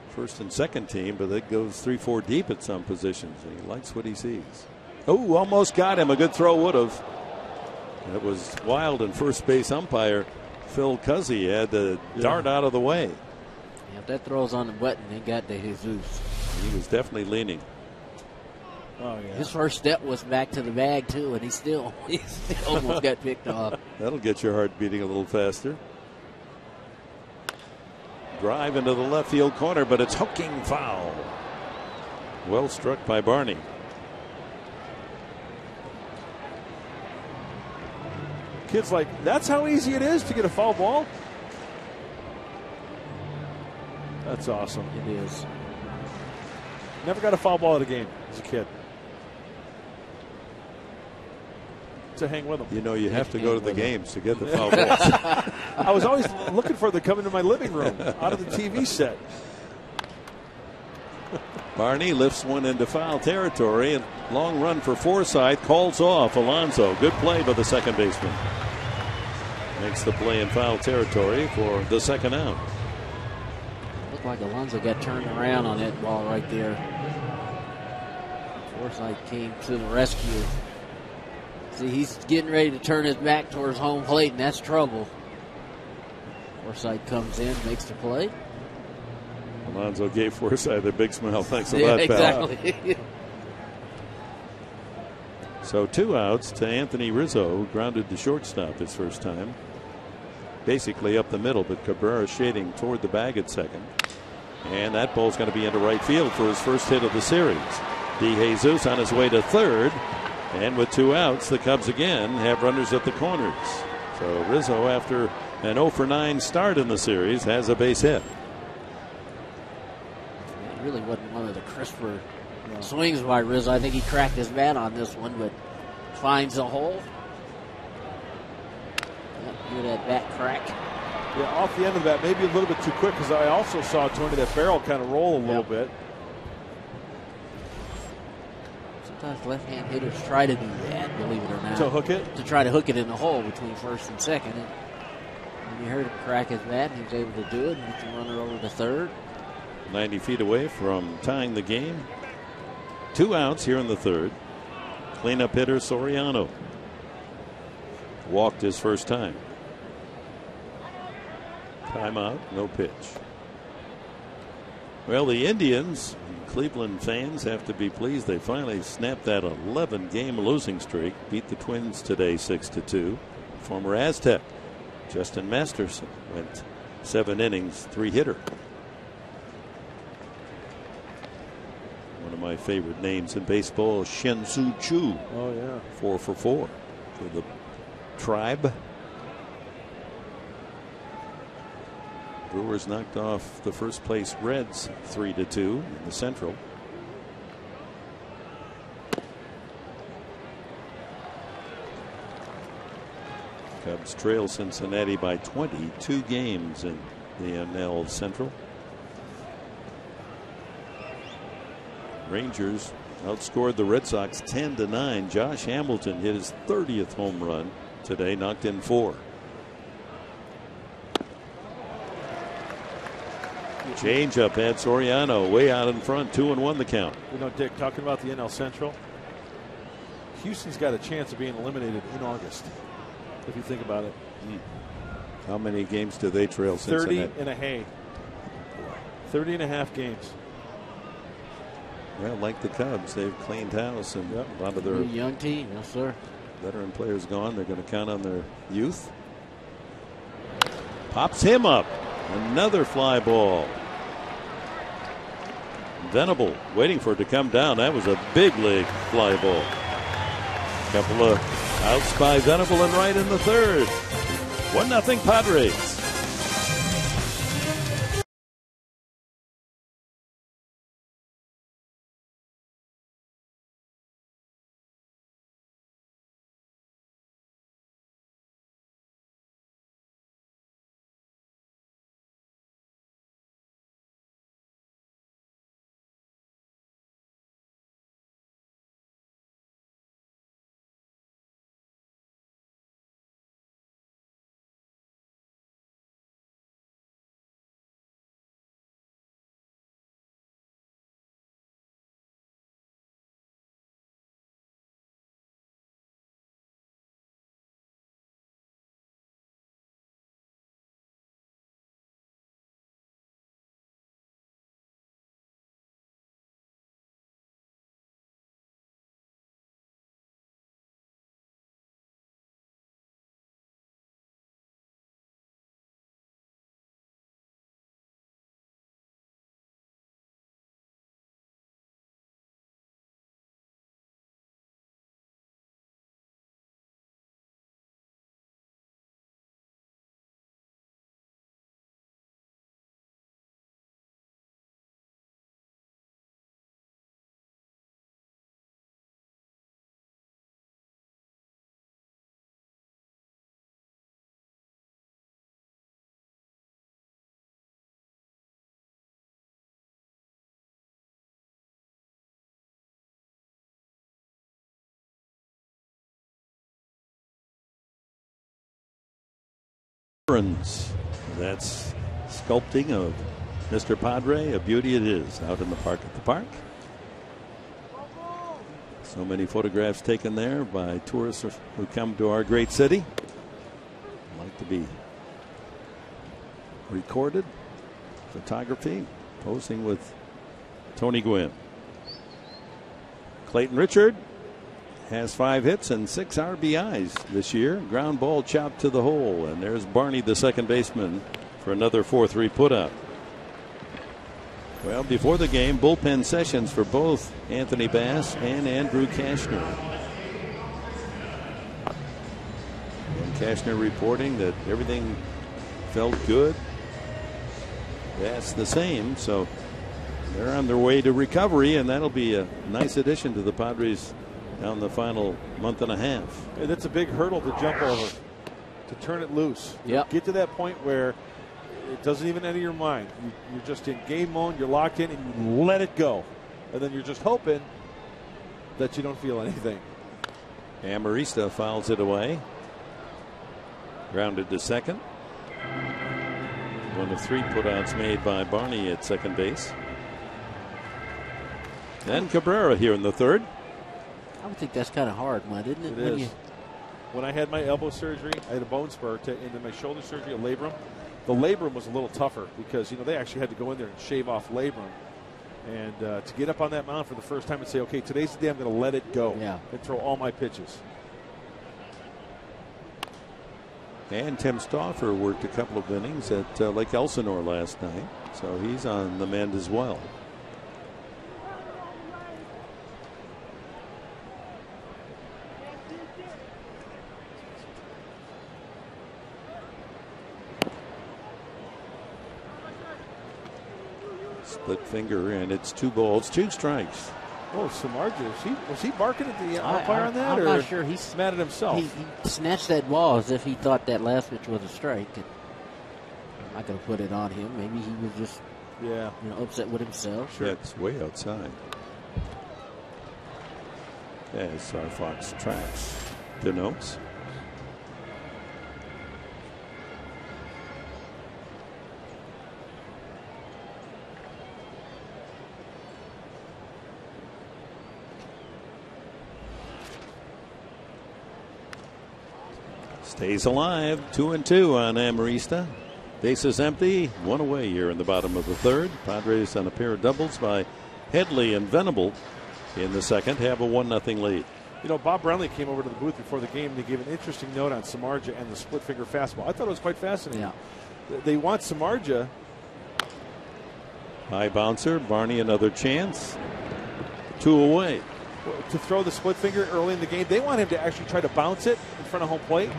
first and second team, but it goes 3-4 deep at some positions, and he likes what he sees. Oh, almost got him. A good throw would have. It was wild, and first base umpire Phil Cuzzy had to dart out of the way. Yeah, if that throw's on the button, they got DeJesus. He was definitely leaning. Oh, yeah. His first step was back to the bag, too, and he still almost got picked off. That'll get your heart beating a little faster. Drive into the left field corner, but it's hooking foul. Well struck by Barney. Kids like, that's how easy it is to get a foul ball? That's awesome. It is. Never got a foul ball at a game as a kid. To hang with them. You know, you have to go to the games to get the foul balls. I was always looking for them to come into my living room out of the TV set. Barney lifts one into foul territory, and long run for Forsythe, calls off Alonso. Good play by the second baseman. Makes the play in foul territory for the second out. Looked like Alonso got turned around on that ball right there. Forsythe came to the rescue. See, he's getting ready to turn his back towards home plate, and that's trouble. Forsythe comes in, makes the play. Alonso gave Forsythe a big smile. Thanks a lot, pal. Exactly. So 2 outs to Anthony Rizzo, who grounded to shortstop his first time. Basically up the middle, but Cabrera shading toward the bag at second. And that ball's going to be into right field for his first hit of the series. DeJesus on his way to third. And with 2 outs, the Cubs again have runners at the corners. So Rizzo, after an 0-for-9 start in the series, has a base hit. It really wasn't one of the crisper swings by Rizzo. I think he cracked his bat on this one, but finds a hole. Yep, hear that bat crack. Yeah, off the end of that, maybe a little bit too quick, because I also saw, Tony, that barrel kind of roll a little bit. Sometimes left-hand hitters try to do that, believe it or not. To hook it? To try to hook it in the hole between first and second. And you heard him crack his bat, and he was able to do it, and get the runner over to third. 90 feet away from tying the game. 2 outs here in the third. Cleanup hitter Soriano walked his first time. Timeout, no pitch. Well, the Indians, Cleveland fans have to be pleased. They finally snapped that 11-game losing streak. Beat the Twins today 6-2. Former Aztec Justin Masterson went 7 innings, 3-hitter. One of my favorite names in baseball, Shin-Soo Choo. Oh, yeah. 4 for 4 for the Tribe. Brewers knocked off the first place Reds 3-2 in the Central. Cubs trail Cincinnati by 22 games in the NL Central. Rangers outscored the Red Sox 10-9. Josh Hamilton hit his 30th home run today, knocked in 4. Change up at Soriano, way out in front, 2-1 the count. You know, Dick, talking about the NL Central, Houston's got a chance of being eliminated in August, if you think about it. How many games do they trail Cincinnati? 30 and a half games. Well, like the Cubs, they've cleaned house, and a lot of their young team, yes, sir. Veteran players gone. They're going to count on their youth. Pops him up. Another fly ball. Venable waiting for it to come down. That was a big league fly ball. Couple of outs by Venable and right in the third. 1-0 Padres. That's sculpting of Mr. Padre. A beauty it is out in the park at the park. So many photographs taken there by tourists who come to our great city. Like to be recorded. Photography. Posing with Tony Gwynn. Clayton Richard has 5 hits and 6 RBIs this year. Ground ball chopped to the hole. And there's Barney, the second baseman, for another 4-3 putout. Well, before the game, bullpen sessions for both Anthony Bass and Andrew Cashner. And Cashner reporting that everything felt good. Bass the same. So they're on their way to recovery, and that'll be a nice addition to the Padres down the final month and a half. Hey, that's a big hurdle to jump over, to turn it loose. Yep. Get to that point where it doesn't even enter your mind. You're just in game mode, you're locked in, and you let it go. And then you're just hoping that you don't feel anything. Amarista fouls it away. Grounded to second. One of 3 putouts made by Barney at second base. Then Cabrera here in the third. I would think that's kind of hard, Mud, isn't it? It is. When I had my elbow surgery, I had a bone spur, and then my shoulder surgery, a labrum. The labrum was a little tougher because, they actually had to go in there and shave off labrum. And to get up on that mound for the first time and say, okay, today's the day I'm going to let it go and throw all my pitches. And Tim Stauffer worked a couple of innings at Lake Elsinore last night. So he's on the mend as well. Split finger, and it's 2 balls, 2 strikes. Oh, Samardzija, was he barking at the umpire on that? I'm not sure. He's mad at himself. He snatched that ball as if he thought that last pitch was a strike. And I'm not going to put it on him. Maybe he was just upset with himself. Sure. Yeah, it's way outside. As our Fox tracks denotes. Stays alive. 2-2 on Amarista. Base is empty. 1 away here in the bottom of the third. Padres on a pair of doubles by Headley and Venable in the second have a 1-0 lead. Bob Brownlee came over to the booth before the game. They gave an interesting note on Samardzija and the split finger fastball. I thought it was quite fascinating. Yeah. They want Samardzija High bouncer. Barney another chance. 2 away. To throw the split finger early in the game, they want him to actually try to bounce it in front of home plate,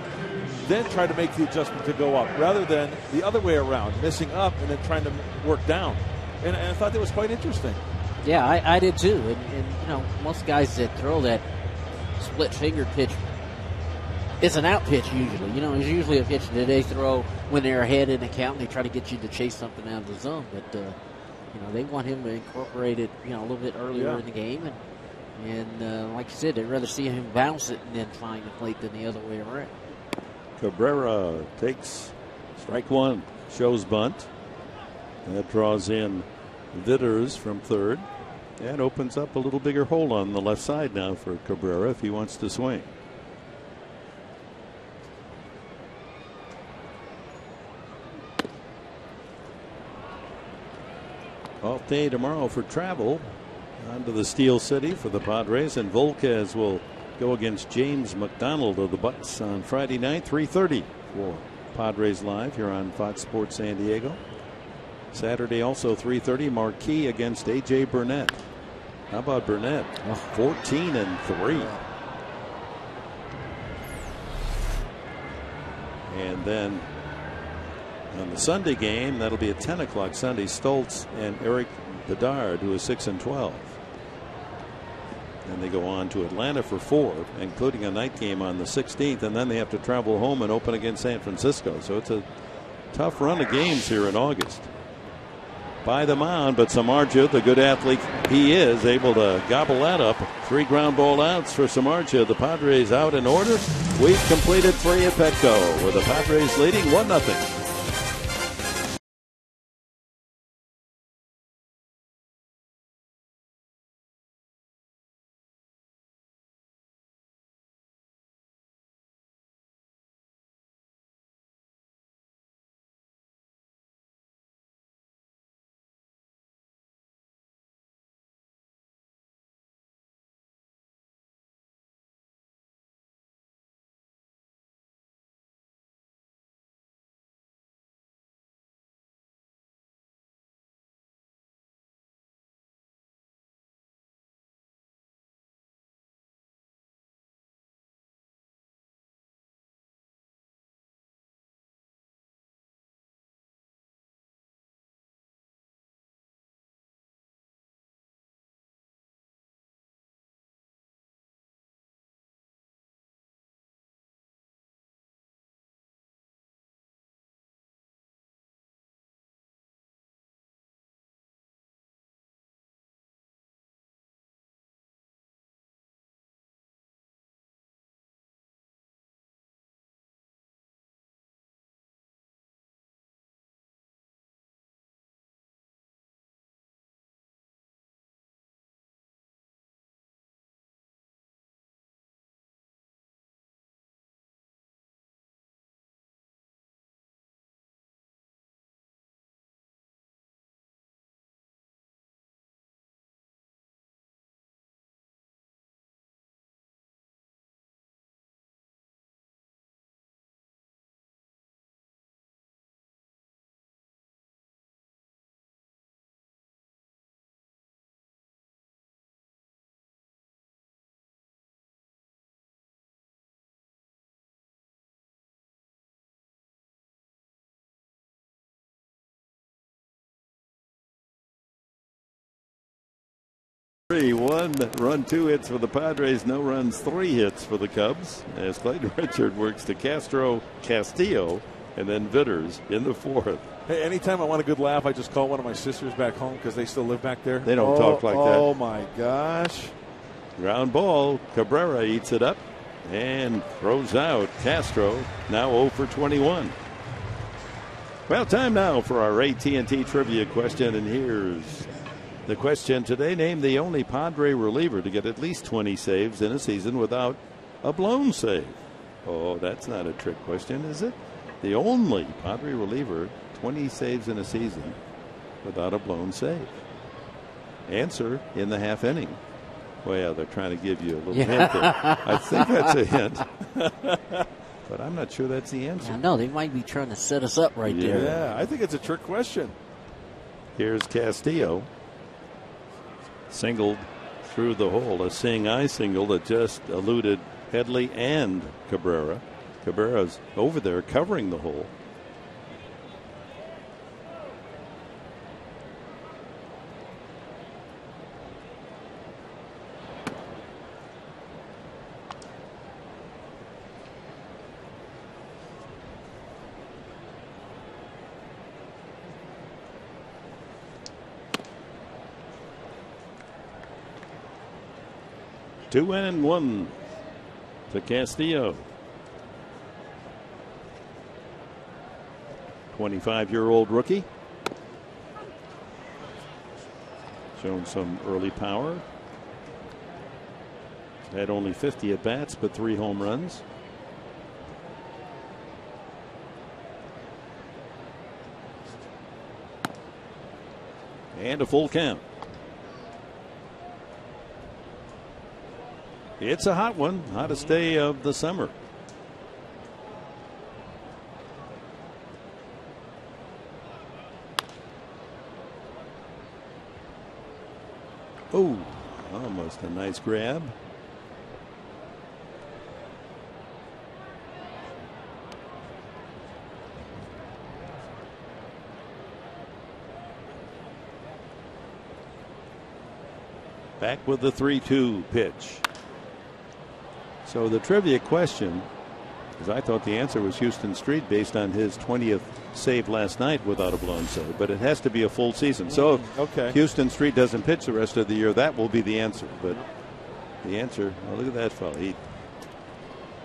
then try to make the adjustment to go up, rather than the other way around, missing up and then trying to work down. And I thought that was quite interesting. Yeah, I did too. And you know, most guys that throw that split finger pitch, it's an out pitch usually. You know, it's usually a pitch that they throw when they're ahead in the count and they try to get you to chase something out of the zone. But you know, they want him to incorporate it, you know, a little bit earlier in the game. And like you said, they'd rather see him bounce it and then find the plate than the other way around. Cabrera takes strike one, shows bunt. That draws in Vitters from third. And opens up a little bigger hole on the left side now for Cabrera if he wants to swing. Off day tomorrow for travel. On to the Steel City for the Padres, and Volquez will go against James McDonald of the Bucks on Friday night, 3:30 for Padres Live here on Fox Sports San Diego. Saturday also 3:30, Marquee against A.J. Burnett. How about Burnett? 14-3. And then on the Sunday game, that'll be at 10 o'clock Sunday, Stoltz and Eric Bedard, who is 6-12. And they go on to Atlanta for 4, including a night game on the 16th, and then they have to travel home and open against San Francisco. So it's a tough run of games here in August. By the mound, but Samardzija, the good athlete he is, able to gobble that up. 3 ground ball outs for Samardzija. The Padres out in order. We've completed 3 at Petco, with the Padres leading 1-0. One run, 2 hits for the Padres, no runs, 3 hits for the Cubs, as Clayton Richard works to Castro, Castillo, and then Vitters in the 4th. Hey, anytime I want a good laugh, I just call one of my sisters back home because they still live back there. They don't talk like that. Oh my gosh. Ground ball. Cabrera eats it up and throws out Castro, now 0 for 21. Well, time now for our AT&T trivia question, and here's the question today. Name the only Padre reliever to get at least 20 saves in a season without a blown save. Oh, that's not a trick question, is it? The only Padre reliever, 20 saves in a season without a blown save. Answer in the half inning. Well, yeah, they're trying to give you a little hint there. I think that's a hint. But I'm not sure that's the answer. I know, they might be trying to set us up right there. Yeah, I think it's a trick question. Here's Castillo. Singled through the hole. A seeing eye single that just eluded Headley and Cabrera. Cabrera's over there covering the hole. Two and one to Castillo. 25-year-old rookie. Shown some early power. Had only 50 at-bats, but 3 home runs. And a full count. It's a hot one, hottest day of the summer. Oh, almost a nice grab. Back with the 3-2 pitch. So the trivia question, because I thought the answer was Houston Street based on his 20th save last night without a blown save, but it has to be a full season. So if Houston Street doesn't pitch the rest of the year, that will be the answer. But the answer, oh, look at that fellow.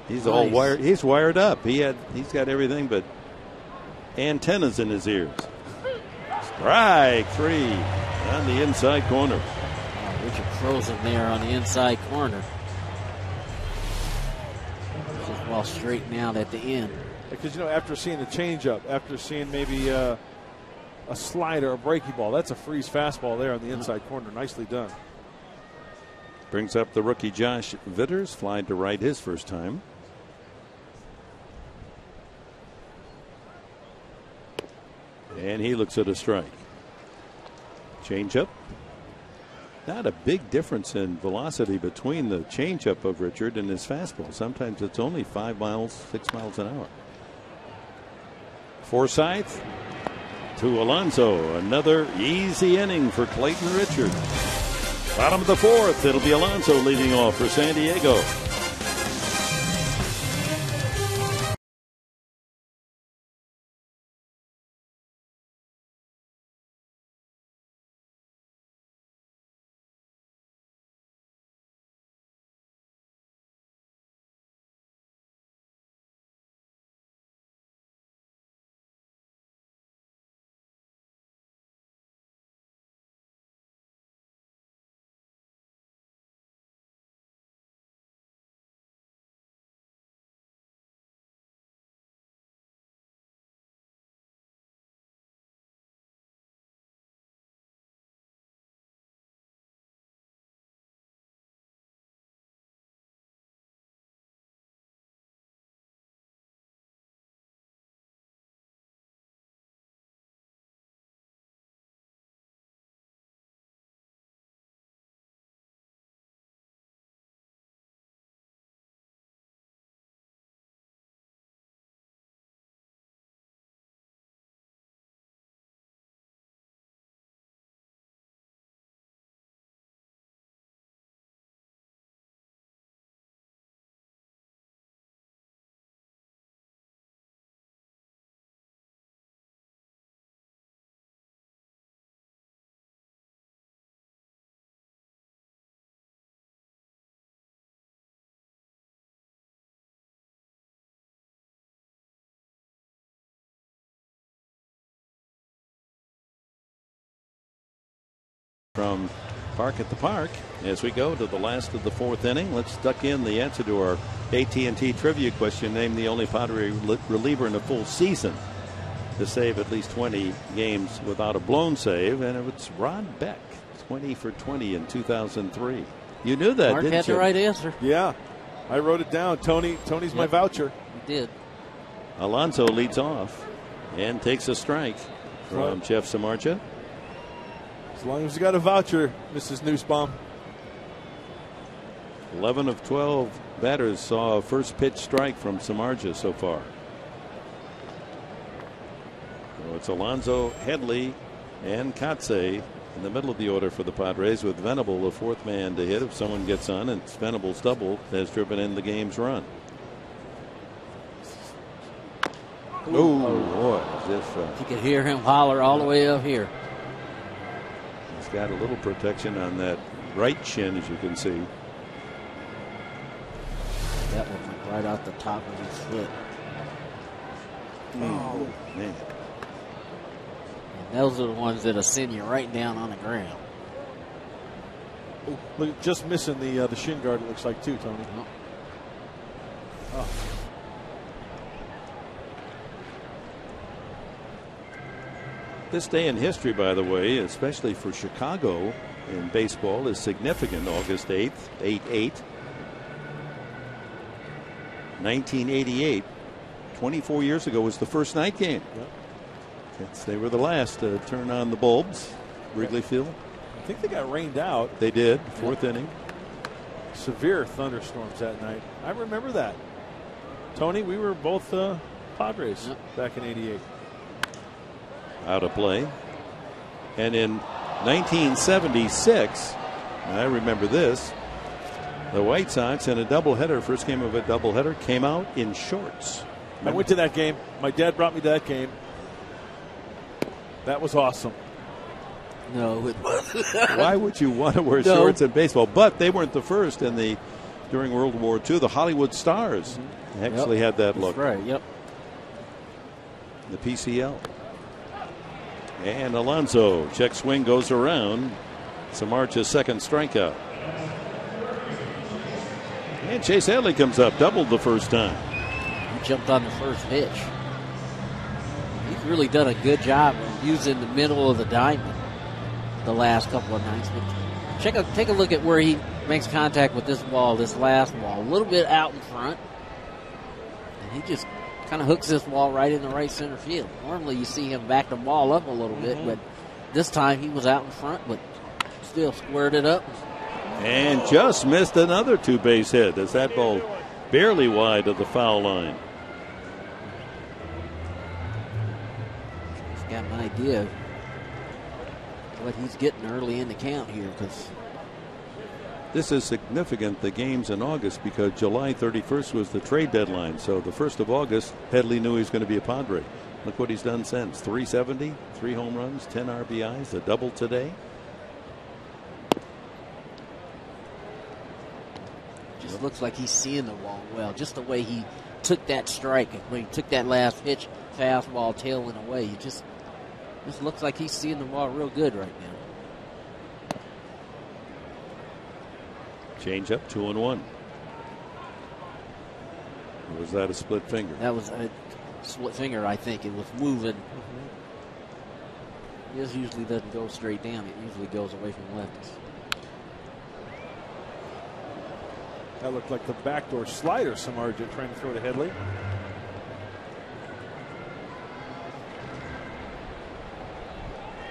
He's all wired. He's wired up. He's got everything but antennas in his ears. Strike 3 on the inside corner. Richard throws him there on the inside corner. Ball straightened out at the end. Because, after seeing the changeup, after seeing maybe a slider, a breaking ball, that's a freeze fastball there on the inside corner. Nicely done. Brings up the rookie Josh Vitters, flied to right his first time. And he looks at a strike. Changeup. Not a big difference in velocity between the changeup of Richard and his fastball. Sometimes it's only 5 miles, 6 miles an hour. Forsythe to Alonso. Another easy inning for Clayton Richard. Bottom of the 4th. It'll be Alonso leading off for San Diego. From Park at the Park as we go to the last of the 4th inning. Let's duck in the answer to our AT&T trivia question. Name the only Padre reliever in a full season to save at least 20 games without a blown save, and it's Rod Beck, 20 for 20 in 2003. You knew that, Mark didn't had you? the right answer. Yeah, I wrote it down. Tony's my voucher. He did. Alonso leads off and takes a strike from Jeff Samardzija. As long as you got a voucher, Mrs. Nussbaum. 11 of 12 batters saw a first pitch strike from Samardzija so far. So it's Alonso, Headley, and Kotsay in the middle of the order for the Padres, with Venable the fourth man to hit if someone gets on, and Venable's double has driven in the game's run. Oh boy, as if you could hear him holler all the way up here. He's got a little protection on that right chin, as you can see. That one went right out the top of his foot. Oh man. And those are the ones that'll send you right down on the ground. Ooh, look, just missing the shin guard, it looks like, too, Tony. Oh. This day in history, by the way, especially for Chicago in baseball, is significant. August 8th, 8-8. 1988, 24 years ago, was the first night game. Yep. They were the last to turn on the bulbs, Wrigley Field. I think they got rained out. They did, fourth inning. Severe thunderstorms that night. I remember that. Tony, we were both Padres back in '88. Out of play. And in 1976, I remember this, the White Sox in a doubleheader, first game of a doubleheader, came out in shorts. I went to that game. My dad brought me to that game. That was awesome. No, it wasn't. Why would you want to wear shorts in baseball? But they weren't the first. During World War II, the Hollywood Stars actually had that look. That's right. Yep. The PCL. And Alonso, check swing goes around. Samardzija's second strikeout. And Chase Headley comes up, doubled the first time. He jumped on the first pitch. He's really done a good job of using the middle of the diamond the last couple of nights. But take a look at where he makes contact with this ball, this last ball. A little bit out in front. And he just kind of hooks this ball right in the right center field. Normally you see him back the ball up a little bit, but this time he was out in front, but still squared it up. And just missed another two-base hit as that ball barely wide of the foul line. He's got an idea of what he's getting early in the count here, because this is significant, the games in August, because July 31st was the trade deadline. So the 1st of August, Headley knew he was going to be a Padre. Look what he's done since. 370, 3 home runs, 10 RBIs, a double today. Just looks like he's seeing the ball well. Just the way he took that strike, when he took that last pitch, fastball tailing away. He just looks like he's seeing the ball real good right now. Change up, 2-1. Or was that a split finger? That was a split finger, I think. It was moving. This usually doesn't go straight down. It usually goes away from lefties. That looked like the backdoor slider Samardzija trying to throw to Headley.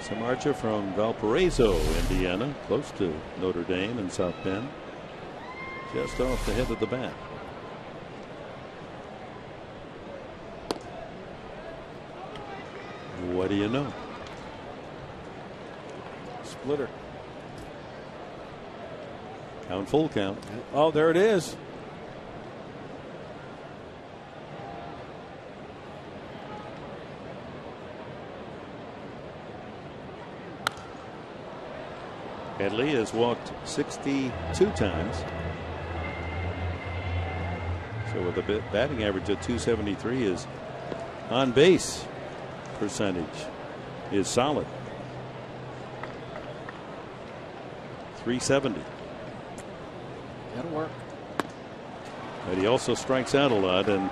Samardzija from Valparaiso, Indiana, close to Notre Dame and South Bend. Just off the head of the bat. What do you know? Splitter. Count, full count. Oh, there it is. Headley has walked 62 times. So with a batting average of 273, his on base percentage is solid. 370. That'll work. But he also strikes out a lot, and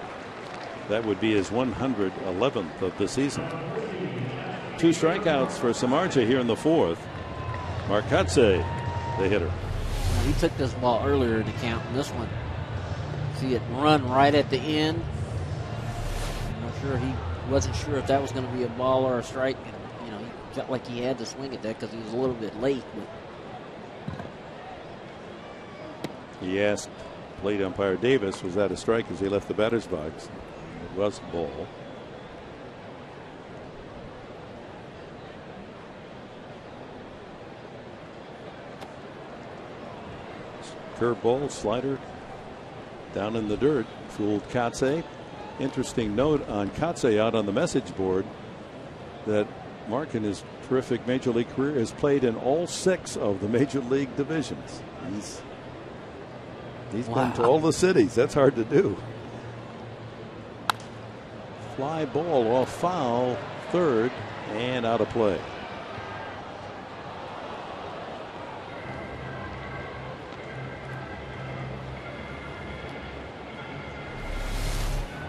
that would be his 111th of the season. 2 strikeouts for Samardzija here in the 4th. Marcotte, the hitter. Now, he took this ball earlier in the count, and this one, see it run right at the end. I'm not sure, he wasn't sure if that was going to be a ball or a strike. And, he felt like he had to swing at that because he was a little bit late. But he asked plate umpire Davis, was that a strike as he left the batter's box? It was a ball. Curveball, slider down in the dirt, fooled Kotsay. Interesting note on Kotsay out on the message board that Mark in his terrific major league career has played in all 6 of the major league divisions. He's been to all the cities. That's hard to do. Fly ball off foul, third, and out of play.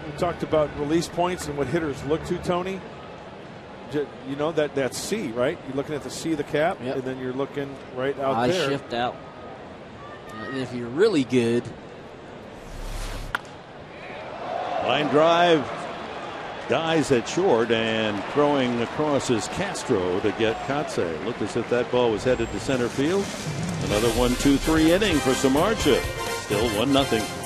We talked about release points and what hitters look to, Tony. You know that C, right? You're looking at the C of the cap, yep. And then you're looking right out there. Shift out. And if you're really good. Line drive, dies at short, and throwing across is Castro to get Kotsay. Looked as if that ball was headed to center field. Another 1-2-3 inning for Samardzija. Still 1-0.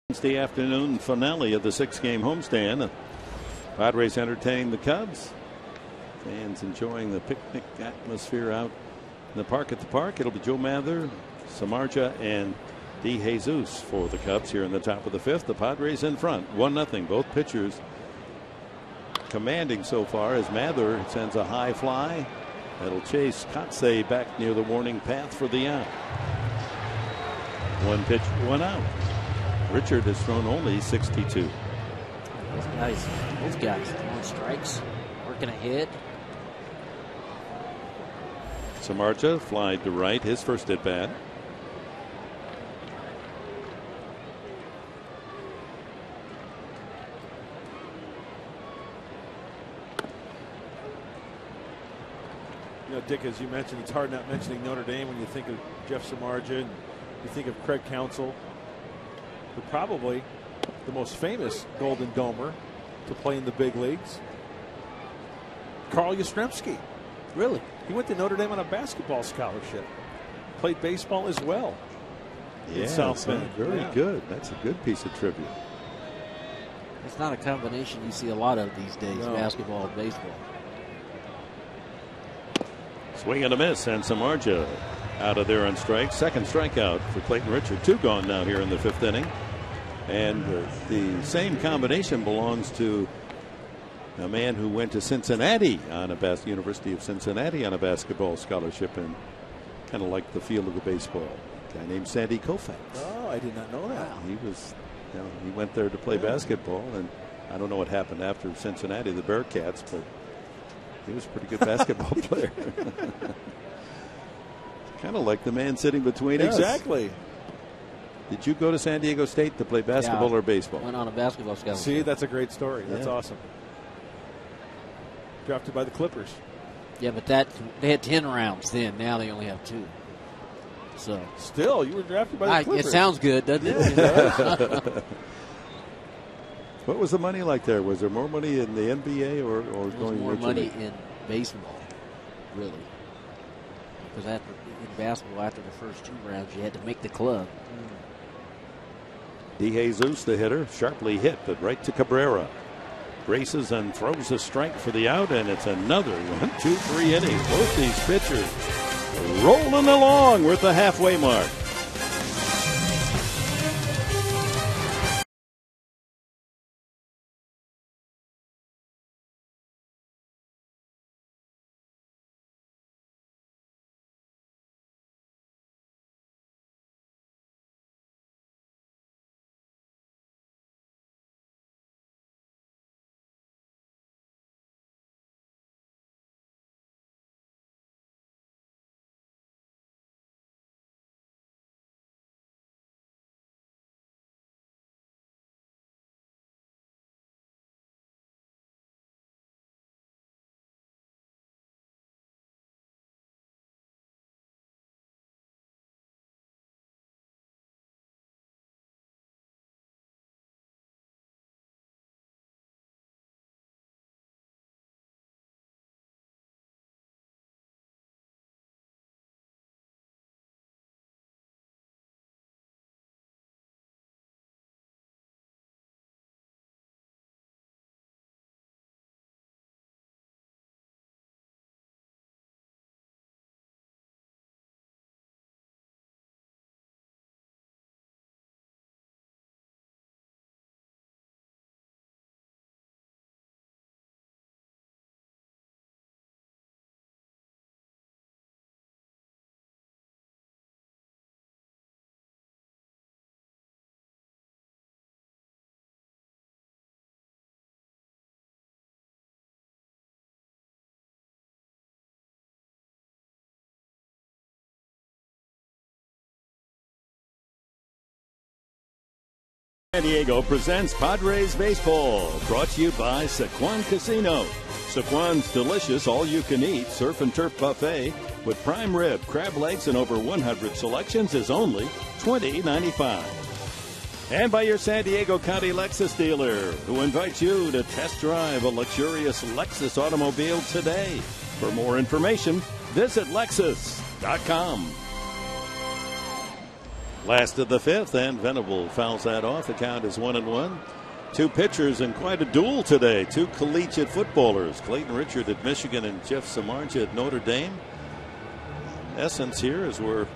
Wednesday afternoon finale of the 6-game homestand. Padres entertaining the Cubs. Fans enjoying the picnic atmosphere out in the park at the park. It'll be Joe Mather, Samardzija, and DeJesus for the Cubs here in the top of the 5th. The Padres in front, 1-0. Both pitchers commanding so far as Mather sends a high fly. That'll chase Kotsay back near the warning path for the out. 1 pitch, 1 out. Richard has thrown only 62. Those guys throwing strikes, working ahead. Samardzija flied to right, his first at bat. You know, Dick, as you mentioned, it's hard not mentioning Notre Dame when you think of Jeff Samardzija and you think of Craig Counsell. But probably the most famous Golden Domer to play in the big leagues, Carl Yastrzemski. Really? He went to Notre Dame on a basketball scholarship. Played baseball as well. Yeah, in South Bend. Very good. That's a good piece of tribute. It's not a combination you see a lot of these days, basketball and baseball. Swing and a miss, and Samardzija out of there on strike. Second strikeout for Clayton Richard. 2 gone now here in the 5th inning. And the same combination belongs to a man who went to Cincinnati on a University of Cincinnati on a basketball scholarship and kind of liked the feel of the baseball. A guy named Sandy Koufax. Oh, I did not know that. He was, he went there to play basketball, and I don't know what happened after Cincinnati, the Bearcats, but he was a pretty good basketball player. Kind of like the man sitting between us. Exactly. Did you go to San Diego State to play basketball or baseball? Went on a basketball scout. See, that's a great story. That's awesome. Drafted by the Clippers. Yeah, but they had 10 rounds then. Now they only have 2. So still, you were drafted by the Clippers. It sounds good, doesn't it? What was the money like there? Was there more money in the NBA or going more money in baseball, really? Because in basketball, after the first 2 rounds, you had to make the club. DeJesus, the hitter, sharply hit, but right to Cabrera. Braces and throws a strike for the out, and it's another 1, 2, 3 innings. Both these pitchers rolling along. We're at the halfway mark. San Diego presents Padres Baseball, brought to you by Sequan Casino. Sequan's delicious all-you-can-eat surf and turf buffet with prime rib, crab legs, and over 100 selections is only $20.95. And by your San Diego County Lexus dealer, who invites you to test drive a luxurious Lexus automobile today. For more information, visit Lexus.com. Last of the 5th, and Venable fouls that off. The count is 1-1. 2 pitchers in quite a duel today. 2 collegiate footballers. Clayton Richard at Michigan and Jeff Samardzija at Notre Dame. Essence here is we're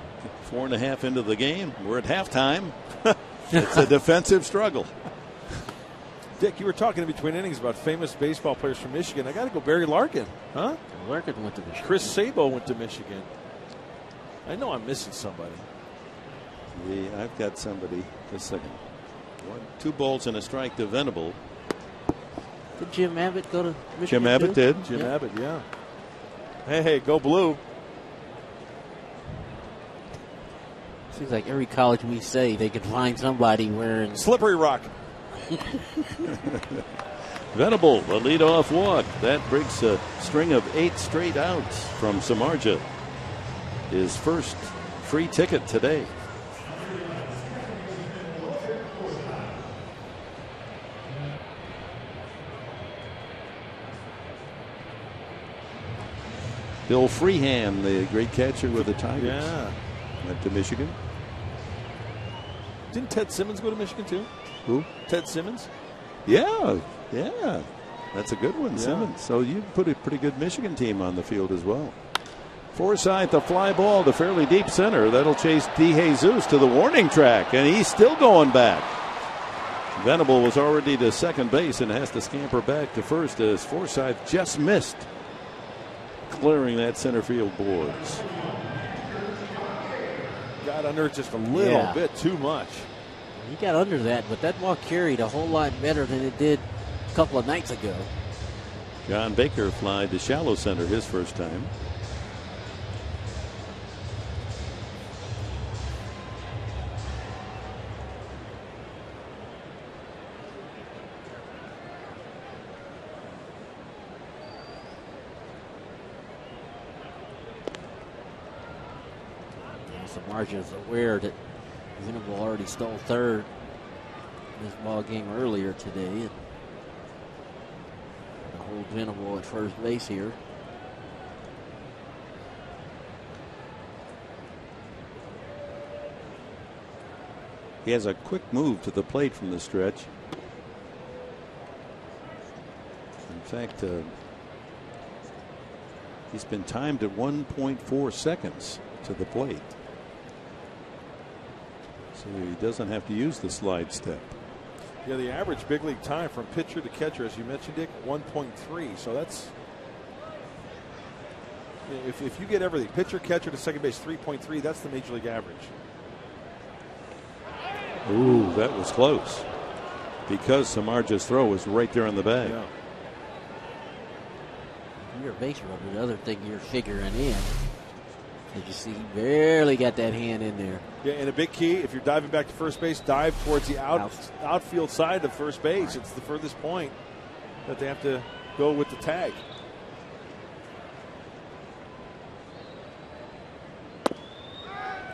4.5 into the game. We're at halftime. It's a defensive struggle. Dick, you were talking in between innings about famous baseball players from Michigan. I got to go Barry Larkin. Huh? Larkin went to Michigan. Chris Sabo went to Michigan. I know I'm missing somebody. I've got somebody. Just a second. 2 balls and a strike to Venable. Did Jim Abbott go to Michigan? Jim Abbott did. Jim Abbott, yeah. Hey, go blue. Seems like every college we say they can find somebody wearing Slippery Rock. Venable, a leadoff walk. That breaks a string of 8 straight outs from Samardzija. His first free ticket today. Bill Freehan, the great catcher with the Tigers. Yeah. Went to Michigan. Didn't Ted Simmons go to Michigan too? Who? Ted Simmons? Yeah. That's a good one, Simmons. So you put a pretty good Michigan team on the field as well. Forsythe, the fly ball to fairly deep center. That'll chase DeJesus to the warning track, and he's still going back. Venable was already to second base and has to scamper back to first as Forsythe just missed clearing that center field boards. Got under it just a little bit too much. He got under that, but that ball carried a whole lot better than it did a couple of nights ago. John Baker flied to shallow center his first time. Samardzija is aware that Venable already stole third in this ball game earlier today. And hold Venable at first base here. He has a quick move to the plate from the stretch. In fact, he's been timed at 1.4 seconds to the plate. So he doesn't have to use the slide step. Yeah, the average big league time from pitcher to catcher, as you mentioned, Dick, 1.3. So that's, if you get everything, pitcher, catcher to second base, 3.3, that's the major league average. Ooh, that was close. Because Samardzija's throw was right there in the bag. Yeah. You're a base runner. The other thing you're figuring in, as you see, he barely got that hand in there. Yeah, and a big key, if you're diving back to first base, dive towards the outfield side of first base. It's the furthest point that they have to go with the tag.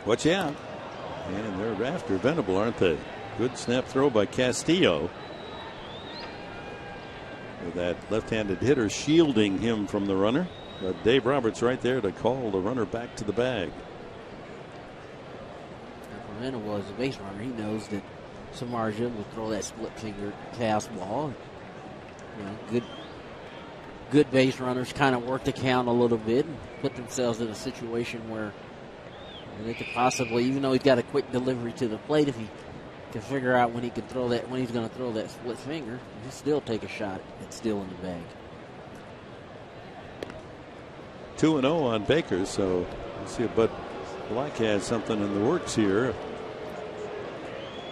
Watch out. And they're after Venable, aren't they? Good snap throw by Castillo. With that left-handed hitter shielding him from the runner. But Dave Roberts right there to call the runner back to the bag. For Venable as a base runner, he knows that Samardzija will throw that split-fingered fastball. You know, good base runners kind of work the count a little bit and put themselves in a situation where they could possibly, even though he's got a quick delivery to the plate, if he can figure out when he can throw that, when he's going to throw that split finger, he'll still take a shot at still in the bag. 2-0 on Baker, so we'll see if Bud Black has something in the works here.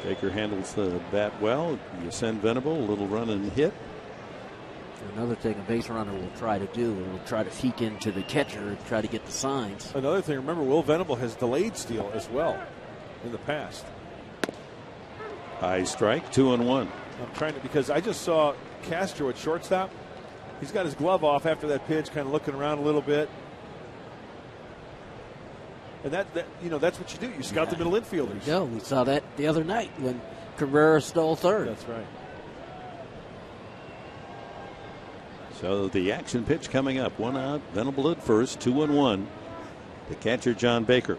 Baker handles the bat well. You send Venable, a little run and hit. Another thing a base runner will try to do, will try to peek into the catcher and try to get the signs. Another thing, remember, Will Venable has delayed steal as well in the past. High strike, 2-1. I'm trying to, because I just saw Castro at shortstop. He's got his glove off after that pitch, kind of looking around a little bit. And that you know, that's what you do. You scout the middle infielders. There you go. We saw that the other night when Cabrera stole third. That's right. So the action pitch coming up. 1 out, Venable at first, 2-1. The catcher, John Baker.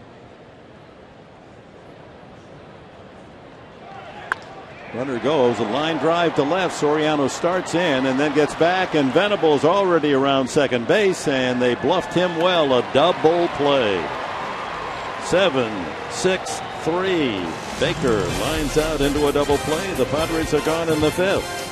Runner goes, a line drive to left. Soriano starts in and then gets back, and Venable's already around second base, and they bluffed him well. A double play. 7-6-3. Baker lines out into a double play. The Padres are gone in the fifth.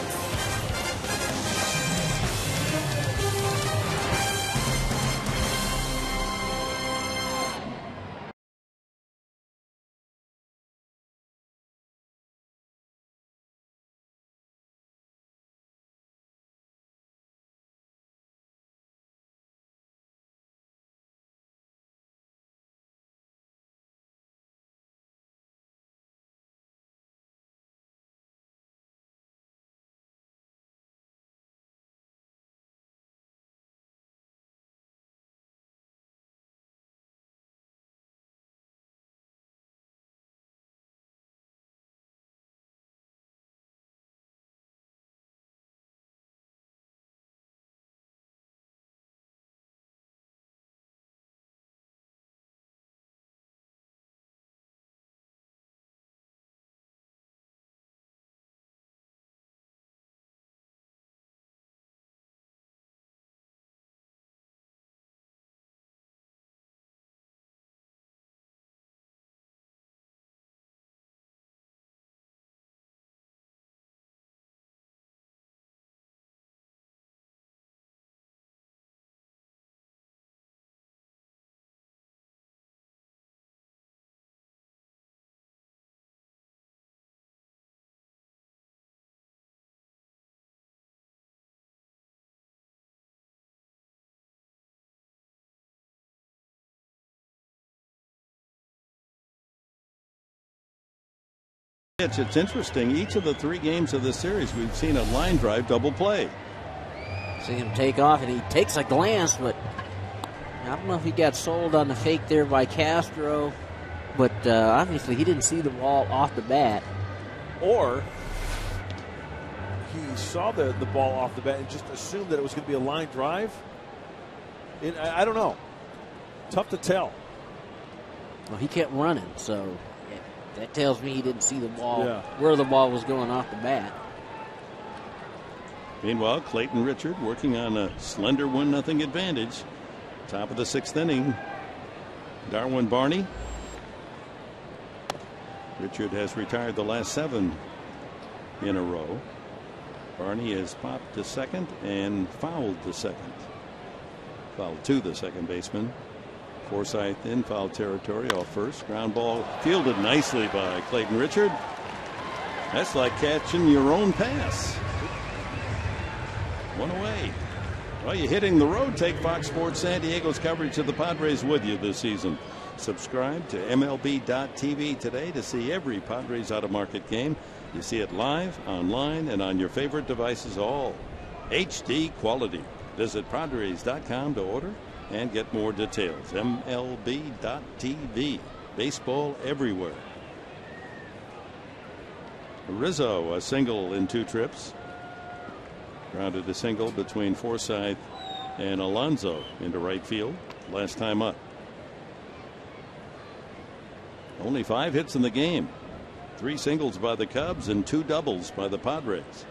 It's interesting. Each of the 3 games of this series, we've seen a line drive double play. See him take off, and he takes a glance, but I don't know if he got sold on the fake there by Castro. but obviously he didn't see the ball off the bat. Or he saw the ball off the bat and just assumed that it was going to be a line drive. I don't know. Tough to tell. Well, he kept running, so that tells me he didn't see the ball, where the ball was going off the bat. Meanwhile, Clayton Richard working on a slender 1-0 advantage. Top of the 6th inning. Darwin Barney. Richard has retired the last 7 in a row. Barney has popped to second and fouled to second. Fouled to the second baseman. Forsythe in foul territory off first. Ground ball fielded nicely by Clayton Richard. That's like catching your own pass. One away. Well, you're hitting the road. Take Fox Sports San Diego's coverage of the Padres with you this season. Subscribe to MLB.TV today to see every Padres out-of-market game. You see it live, online, and on your favorite devices, all HD quality. Visit Padres.com to order and get more details. MLB.TV. Baseball everywhere. Rizzo, a single in 2 trips. Grounded a single between Forsythe and Alonso into right field. Last time up. Only 5 hits in the game. 3 singles by the Cubs and 2 doubles by the Padres.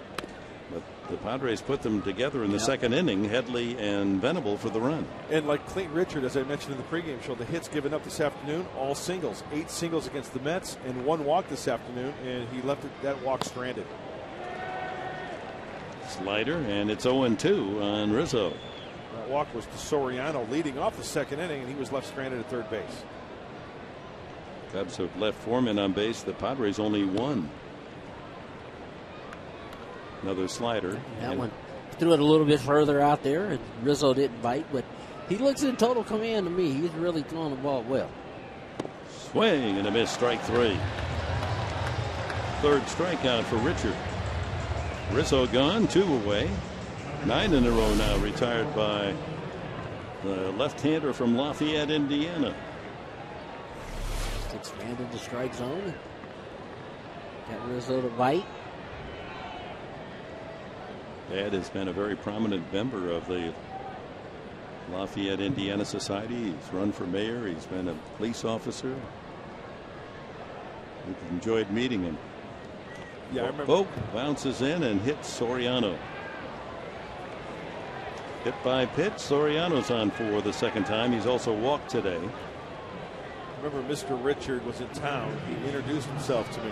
But the Padres put them together in the second inning, Headley and Venable for the run. And like Clayton Richard, as I mentioned in the pregame show, the hits given up this afternoon, all singles. 8 singles against the Mets and 1 walk this afternoon, and he left that walk stranded. Slider, and it's 0-2 on Rizzo. That walk was to Soriano leading off the second inning, and he was left stranded at third base. Cubs have left 4 men on base. The Padres only 1. Another slider. That one threw it a little bit further out there, and Rizzo didn't bite, but he looks in total command to me. He's really throwing the ball well. Swing and a miss, strike 3. Third strikeout for Richard. Rizzo gone, 2 away. 9 in a row now, retired by the left-hander from Lafayette, Indiana. Expanded the strike zone. Got Rizzo to bite. Dad has been a very prominent member of the Lafayette, Indiana Society. He's run for mayor. He's been a police officer. We've enjoyed meeting him. Yeah, I remember. Vogt bounces in and hits Soriano. Hit by pitch. Soriano's on for the second time. He's also walked today. Remember, Mr. Richard was in town. He introduced himself to me.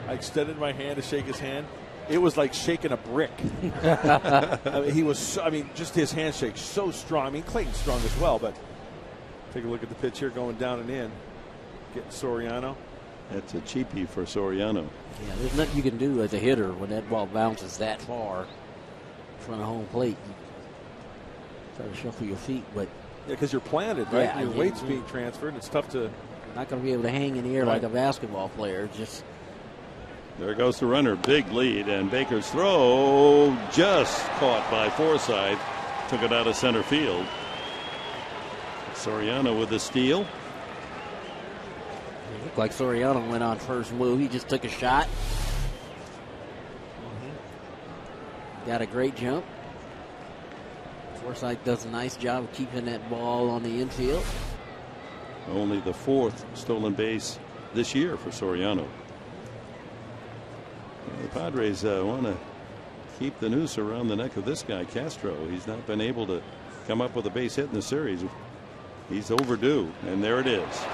I extended my hand to shake his hand. It was like shaking a brick. I mean, he was, just his handshake, so strong. I mean, Clayton's strong as well, but take a look at the pitch here going down and in. Getting Soriano. That's a cheapie for Soriano. Yeah, there's nothing you can do as a hitter when that ball bounces that far in front of home plate. You try to shuffle your feet, but because you're planted, right? Yeah, your weight's being transferred. It's tough to. Not going to be able to hang in the air like a basketball player. Just there goes the runner, big lead, and Baker's throw just caught by Forsythe. Took it out of center field. Soriano with the steal. It looked like Soriano went on first move. He just took a shot. Got a great jump. Forsythe does a nice job of keeping that ball on the infield. Only the 4th stolen base this year for Soriano. The Padres want to keep the noose around the neck of this guy, Castro. He's not been able to come up with a base hit in the series. He's overdue, and there it is.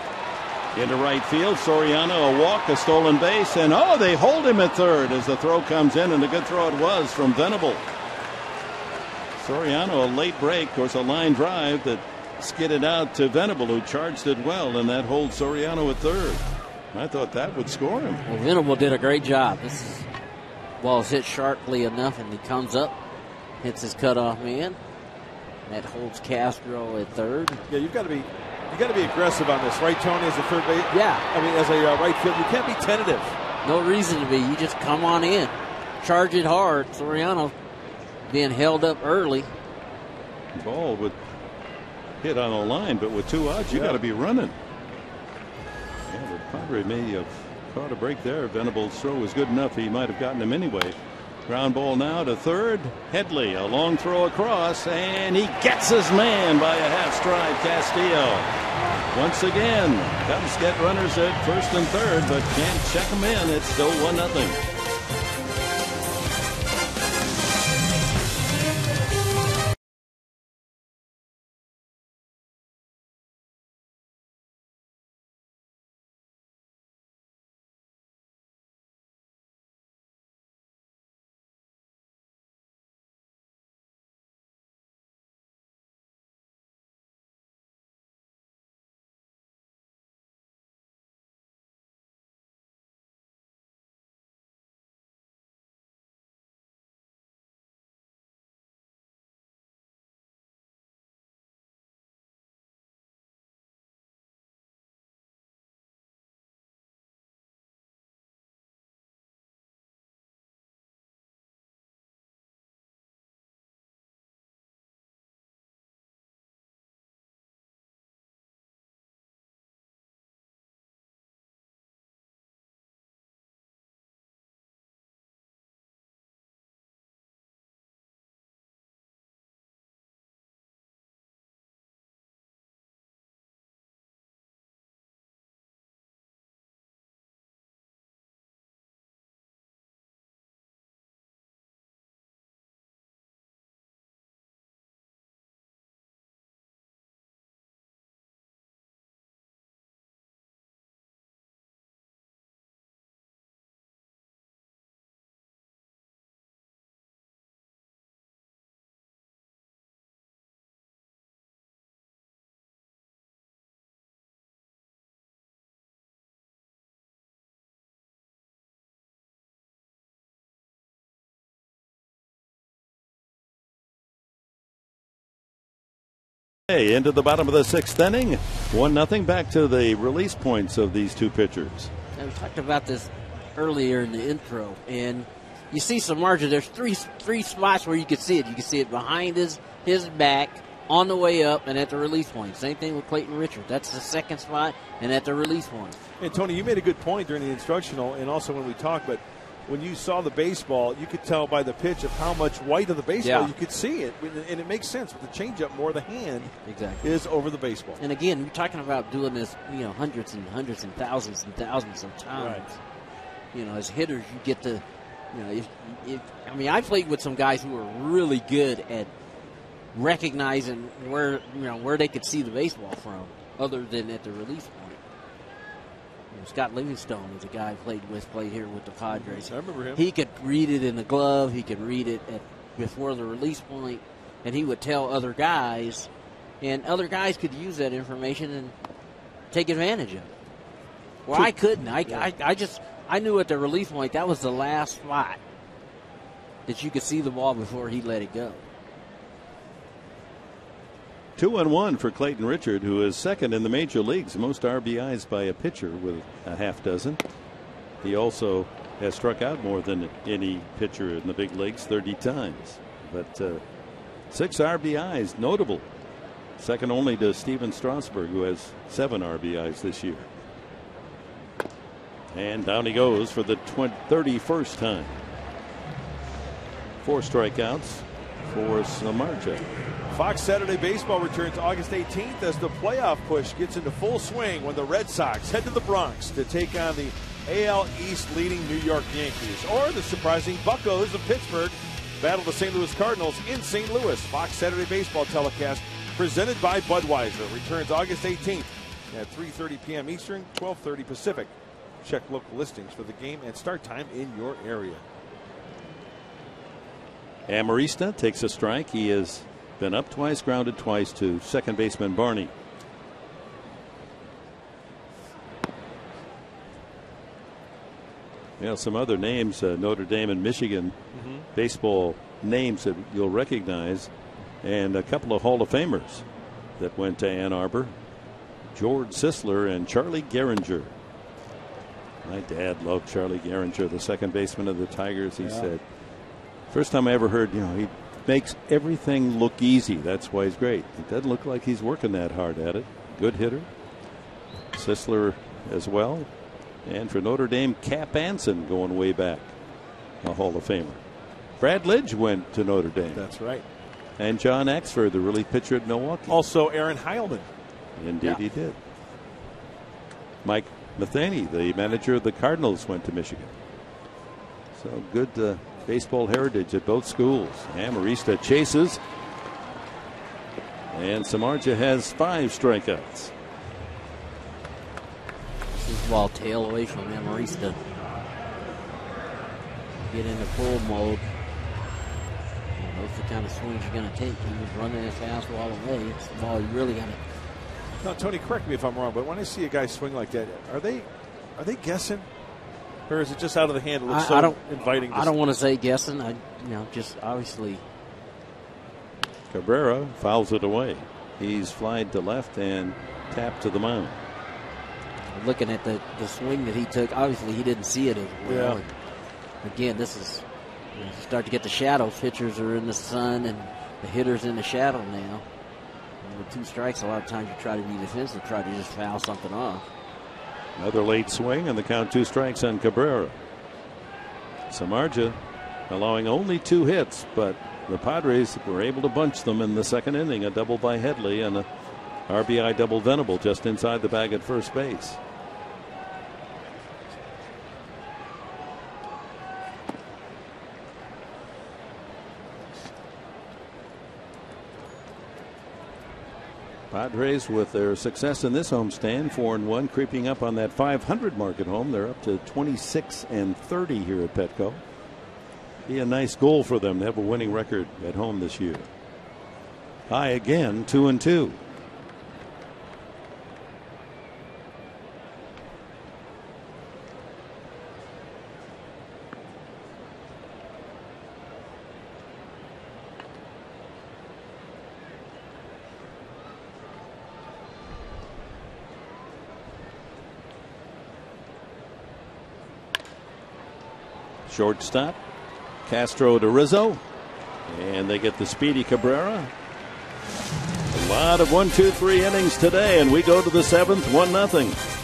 Into right field, Soriano, a walk, a stolen base, and they hold him at third as the throw comes in, and a good throw it was from Venable. Soriano, a late break, of course, a line drive that skidded out to Venable, who charged it well, and that holds Soriano at third. I thought that would score him. Well, Venable did a great job. This ball's hit sharply enough, and he comes up, hits his cutoff man. That holds Castro at third. Yeah, you got to be aggressive on this, right, Tony? As a third base. Yeah. I mean, as a right field, you can't be tentative. No reason to be. You just come on in, charge it hard. Soriano being held up early. Ball would hit on a line, but with 2 outs, you got to be running. Yeah, Padre may have caught a break there. Venable's throw was good enough. He might have gotten him anyway. Ground ball now to third. Headley, a long throw across, and he gets his man by a half stride. Castillo. Once again, Cubs get runners at first and third, but can't check them in. It's still 1-0. Into the bottom of the sixth inning. 1-0 back to the release points of these two pitchers. I talked about this earlier in the intro, and you see some margin. There's three spots where you can see it. You can see it behind his back, on the way up, and at the release point. Same thing with Clayton Richard. That's the second spot, and at the release point. And Tony, you made a good point during the instructional, and also when we talked, but when you saw the baseball, you could tell by the pitch of how much white of the baseball you could see it. And it makes sense. With the changeup, more the hand is over the baseball. And again, you're talking about doing this, hundreds and thousands of times. Right. As hitters, you get to, I played with some guys who were really good at recognizing where they could see the baseball from, other than at the release point. Scott Livingstone is a guy I played here with the Padres. I remember him. He could read it in the glove. He could read it before the release point, and he would tell other guys, and other guys could use that information and take advantage of it. Well, I couldn't. I knew at the release point that was the last spot that you could see the ball before he let it go. 2-1 for Clayton Richard, who is second in the major leagues, most RBIs by a pitcher with a half dozen. He also has struck out more than any pitcher in the big leagues, 30 times. But 6 RBIs, notable. Second only to Steven Strasburg, who has 7 RBIs this year. And down he goes for the 31st time. 4 strikeouts for Samardzija. Fox Saturday Baseball returns August 18th as the playoff push gets into full swing when the Red Sox head to the Bronx to take on the AL East leading New York Yankees, or the surprising Buccos of Pittsburgh battle the St. Louis Cardinals in St. Louis. Fox Saturday Baseball telecast presented by Budweiser returns August 18th at 3:30 p.m. Eastern, 12:30 Pacific. Check local listings for the game and start time in your area. Amarista takes a strike. He has been up twice, grounded twice to second baseman Barney. Some other names, Notre Dame and Michigan baseball names that you'll recognize, and a couple of Hall of Famers that went to Ann Arbor. George Sisler and Charlie Gehringer. My dad loved Charlie Gehringer, the second baseman of the Tigers. He said, first time I ever heard, he makes everything look easy. That's why he's great. It doesn't look like he's working that hard at it. Good hitter. Sisler as well. And for Notre Dame, Cap Anson going way back, a Hall of Famer. Brad Lidge went to Notre Dame. That's right. And John Axford, the relief pitcher at Milwaukee. Also Aaron Heilman. Indeed, he did. Mike Matheny, the manager of the Cardinals, went to Michigan. So good baseball heritage at both schools. Amarista chases. And Samardzija has 5 strikeouts. This ball tail away from Amarista. Get into pull mode. And those are the kind of swings you're going to take. He was running his fastball away. It's the ball you really got to. Now, Tony, correct me if I'm wrong, but when I see a guy swing like that, are they guessing, or is it just out of the hand? It looks so inviting. I don't want to say guessing. Just obviously. Cabrera fouls it away. He's flied to left and tapped to the mound. Looking at the swing that he took, obviously he didn't see it as well. Yeah. And again, this is you start to get the shadows. Pitchers are in the sun and the hitter's in the shadow now. And with 2 strikes, a lot of times you try to be defensive, try to just foul something off. Another late swing and the count 2 strikes on Cabrera. Samardzija allowing only 2 hits, but the Padres were able to bunch them in the second inning. A double by Headley and a RBI double Venable just inside the bag at first base. Padres with their success in this homestand, 4-1, creeping up on that 500 mark at home. They're up to 26-30 here at Petco. Be a nice goal for them to have a winning record at home this year. High again, 2-2. Shortstop, Castro to Rizzo, and they get the speedy Cabrera. A lot of 1-2-3 innings today, and we go to the 7th, 1-0.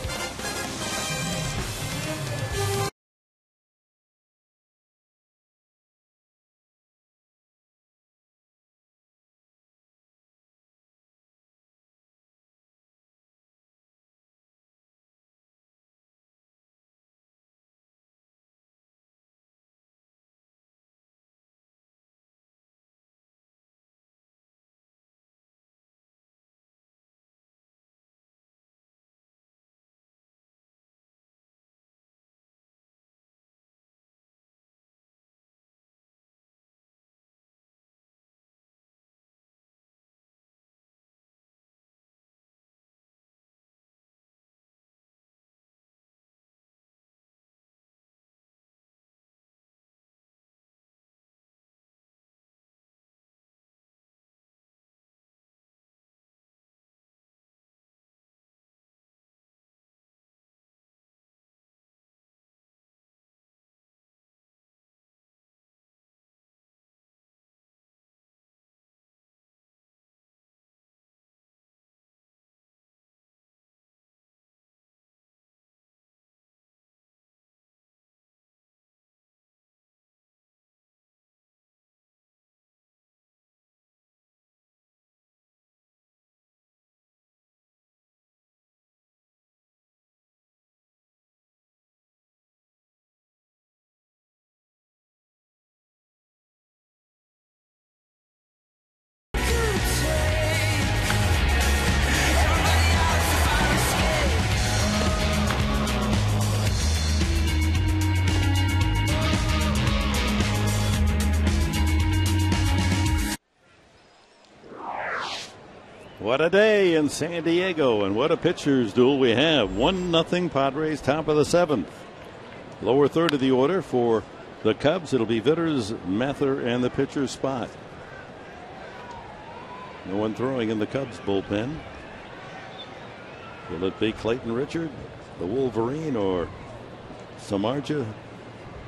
What a day in San Diego, and what a pitcher's duel we have. 1-0 Padres, top of the 7th. Lower third of the order for the Cubs. It'll be Vitters, Mather, and the pitcher's spot. No one throwing in the Cubs bullpen. Will it be Clayton Richard, the Wolverine, or Samardzija,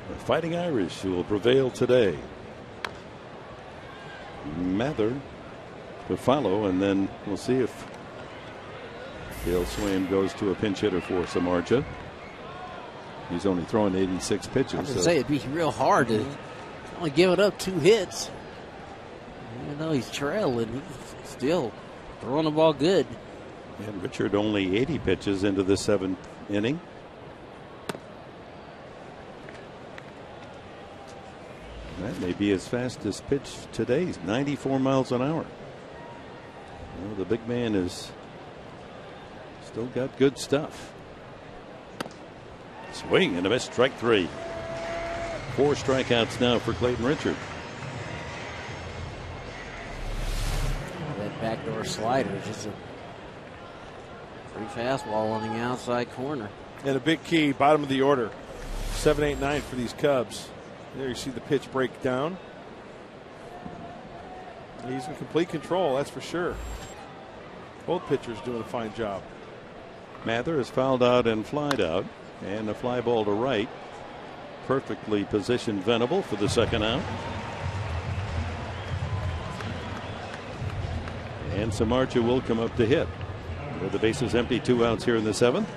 the Fighting Irish, who will prevail today? Mather to follow, and then we'll see if Dale Swain goes to a pinch hitter for Samardzija. He's only throwing 86 pitches. I was going to say, it'd be real hard to only give it up 2 hits. Even though he's trailing, he's still throwing the ball good. And Richard only 80 pitches into the 7th inning. That may be his fastest pitch today. He's 94 miles an hour. Well, the big man is still got good stuff. Swing and a miss, strike 3. 4 strikeouts now for Clayton Richard. That backdoor slider is just a free fastball on the outside corner. And a big key, bottom of the order. 7, 8, 9 for these Cubs. There you see the pitch break down. He's in complete control, that's for sure. Both pitchers doing a fine job. Mather is fouled out and flied out. And a fly ball to right. Perfectly positioned Venable for the 2nd out. And Samardzija will come up to hit. With the bases empty, 2 outs here in the 7th.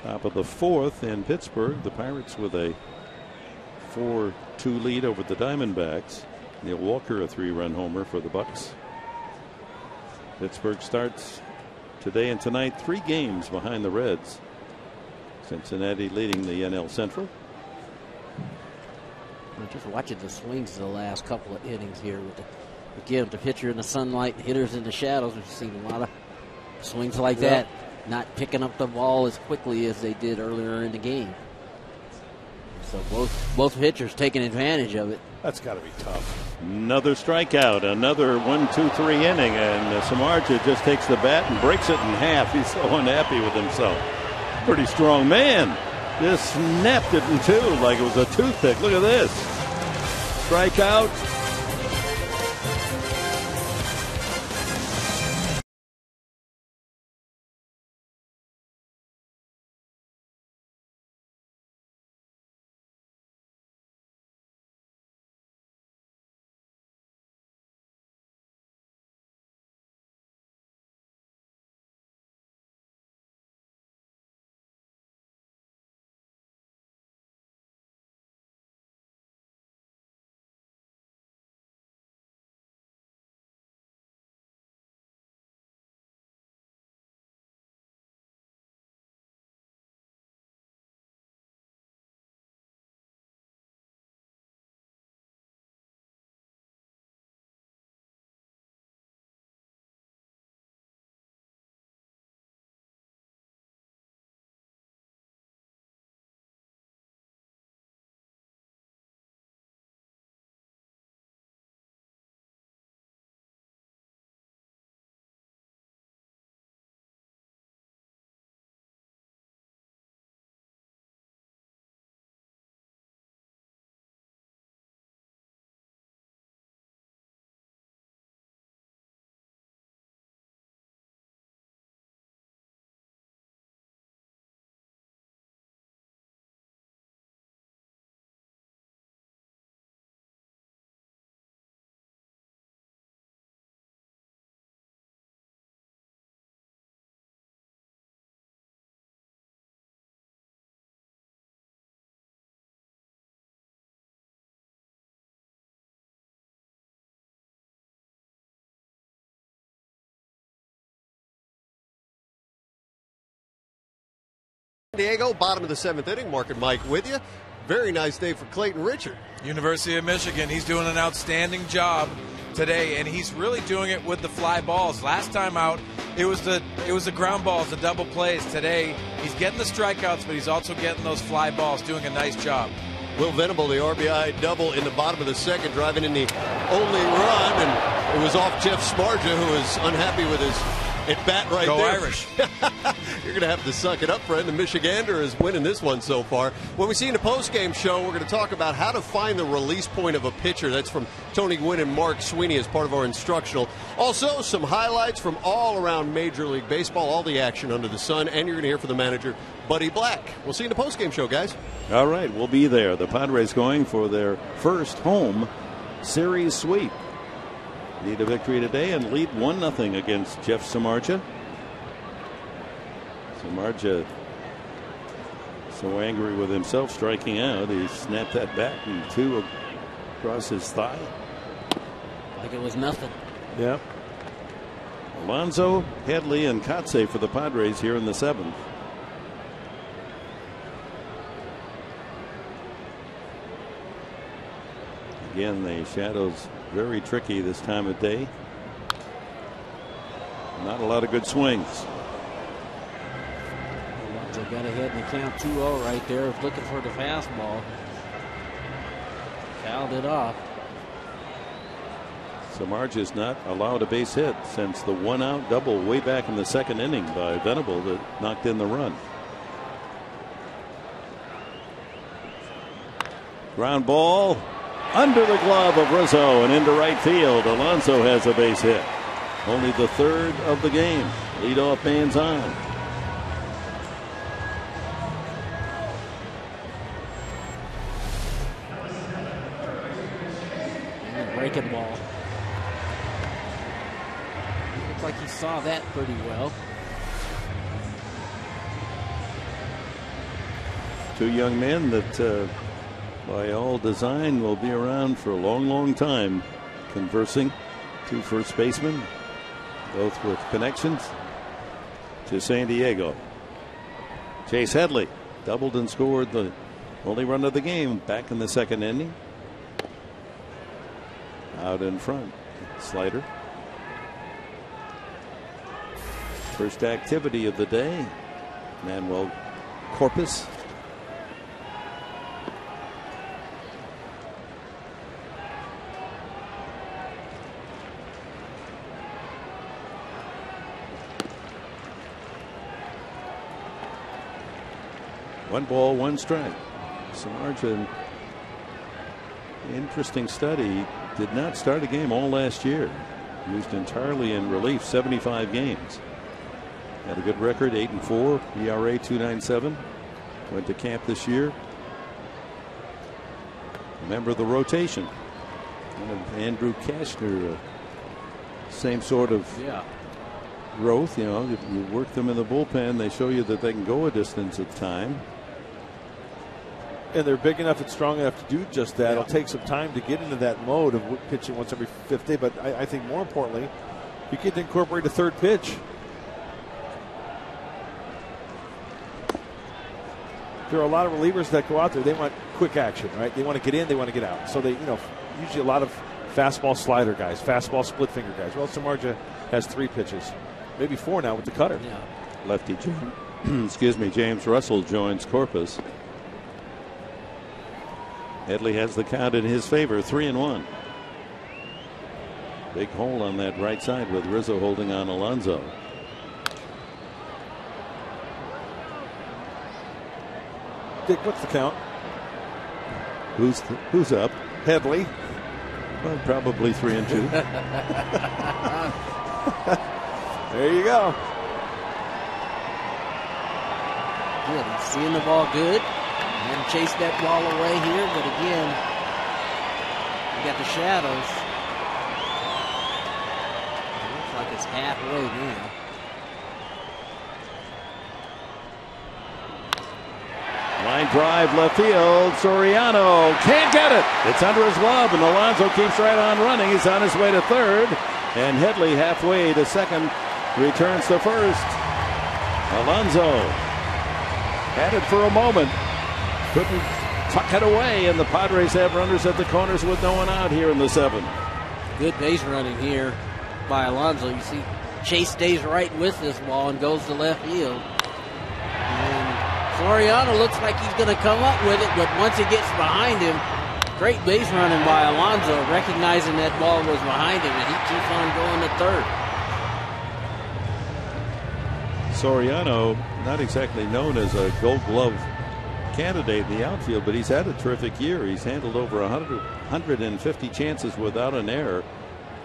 Top of the 4th in Pittsburgh. The Pirates with a 4-2 lead over the Diamondbacks. Neil Walker a 3-run homer for the Bucks. Pittsburgh starts today and tonight 3 games behind the Reds. Cincinnati leading the NL Central. Just watching the swings of the last couple of innings here with again, the pitcher in the sunlight, hitters in the shadows. We've seen a lot of swings like that, not picking up the ball as quickly as they did earlier in the game. So both pitchers taking advantage of it. That's got to be tough. Another strikeout, another 1-2-3 inning, and Samardzija just takes the bat and breaks it in half. He's so unhappy with himself. Pretty strong man. Just snapped it in 2 like it was a toothpick. Look at this. Strikeout. Diego, bottom of the 7th inning. Mark and Mike with you. Very nice day for Clayton Richard. University of Michigan. He's doing an outstanding job today, and he's really doing it with the fly balls. Last time out, it was the ground balls, the double plays. Today, he's getting the strikeouts, but he's also getting those fly balls, doing a nice job. Will Venable, the RBI double in the bottom of the 2nd, driving in the only run, and it was off Jeff Samardzija, who was unhappy with his at-bat right Go there. Irish. You're going to have to suck it up, friend. The Michigander is winning this one so far. When we see in the postgame show, we're going to talk about how to find the release point of a pitcher. That's from Tony Gwynn and Mark Sweeney as part of our instructional. Also, some highlights from all around Major League Baseball, all the action under the sun, and you're going to hear from the manager, Buddy Black. We'll see you in the postgame show, guys. All right, we'll be there. The Padres going for their first home series sweep. Need a victory today and lead 1-0 against Jeff Samardzija. Samardzija So angry with himself striking out, he snapped that back and 2 across his thigh. Like it was nothing. Yeah. Alonso, Headley, and Kotze for the Padres here in the 7th. Again, the shadows very tricky this time of day. Not a lot of good swings. Alonso got ahead in the count 2-0 right there. Looking for the fastball. Fouled it off. Samardzija has not allowed a base hit since the 1-out double way back in the 2nd inning by Venable that knocked in the run. Ground ball under the glove of Rizzo and into right field. Alonso has a base hit. Only the 3rd of the game. Leadoff man's on. Breaking ball. Looks like he saw that pretty well. 2 young men that by all design will be around for a long, long time, conversing. 2 first basemen, both with connections to San Diego. Chase Headley doubled and scored the only run of the game back in the 2nd inning. Out in front, slider. First activity of the day, Manuel Corpus. One ball, 1 strike. Samardzija, interesting study. Did not start a game all last year. Used entirely in relief, 75 games. Had a good record, 8-4, ERA 2.97. Went to camp this year. Member of the rotation. One of Andrew Kashner, same sort of growth. You know, if you work them in the bullpen, they show you that they can go a distance at time. And they're big enough and strong enough to do just that. It'll take some time to get into that mode of pitching once every 5th day. But I think more importantly, you get to incorporate a 3rd pitch. There are a lot of relievers that go out there. They want quick action, right? They want to get in, they want to get out. So they, usually a lot of fastball slider guys, fastball split finger guys. Well, Samardzija has 3 pitches, maybe 4 now with the cutter. Yeah. Lefty, James Russell joins Corpus. Headley has the count in his favor, 3-1. Big hole on that right side with Rizzo holding on Alonso. Dick, what's the count? Who's up? Headley. Well, probably 3-2. There you go. Good. He's seeing the ball good. And chase that ball away here, but again, we got the shadows. It looks like it's halfway now. Line drive left field. Soriano can't get it. It's under his glove, and Alonso keeps right on running. He's on his way to 3rd, and Headley halfway to 2nd returns to 1st. Alonso had it for a moment. Couldn't tuck it away, and the Padres have runners at the corners with no one out here in the 7th. Good base running here by Alonso. You see Chase stays right with this ball and goes to left field. And Soriano looks like he's going to come up with it, but once it gets behind him, great base running by Alonso, recognizing that ball was behind him, and he keeps on going to 3rd. Soriano, not exactly known as a Gold Glove candidate in the outfield, but he's had a terrific year. He's handled over 150 chances without an error.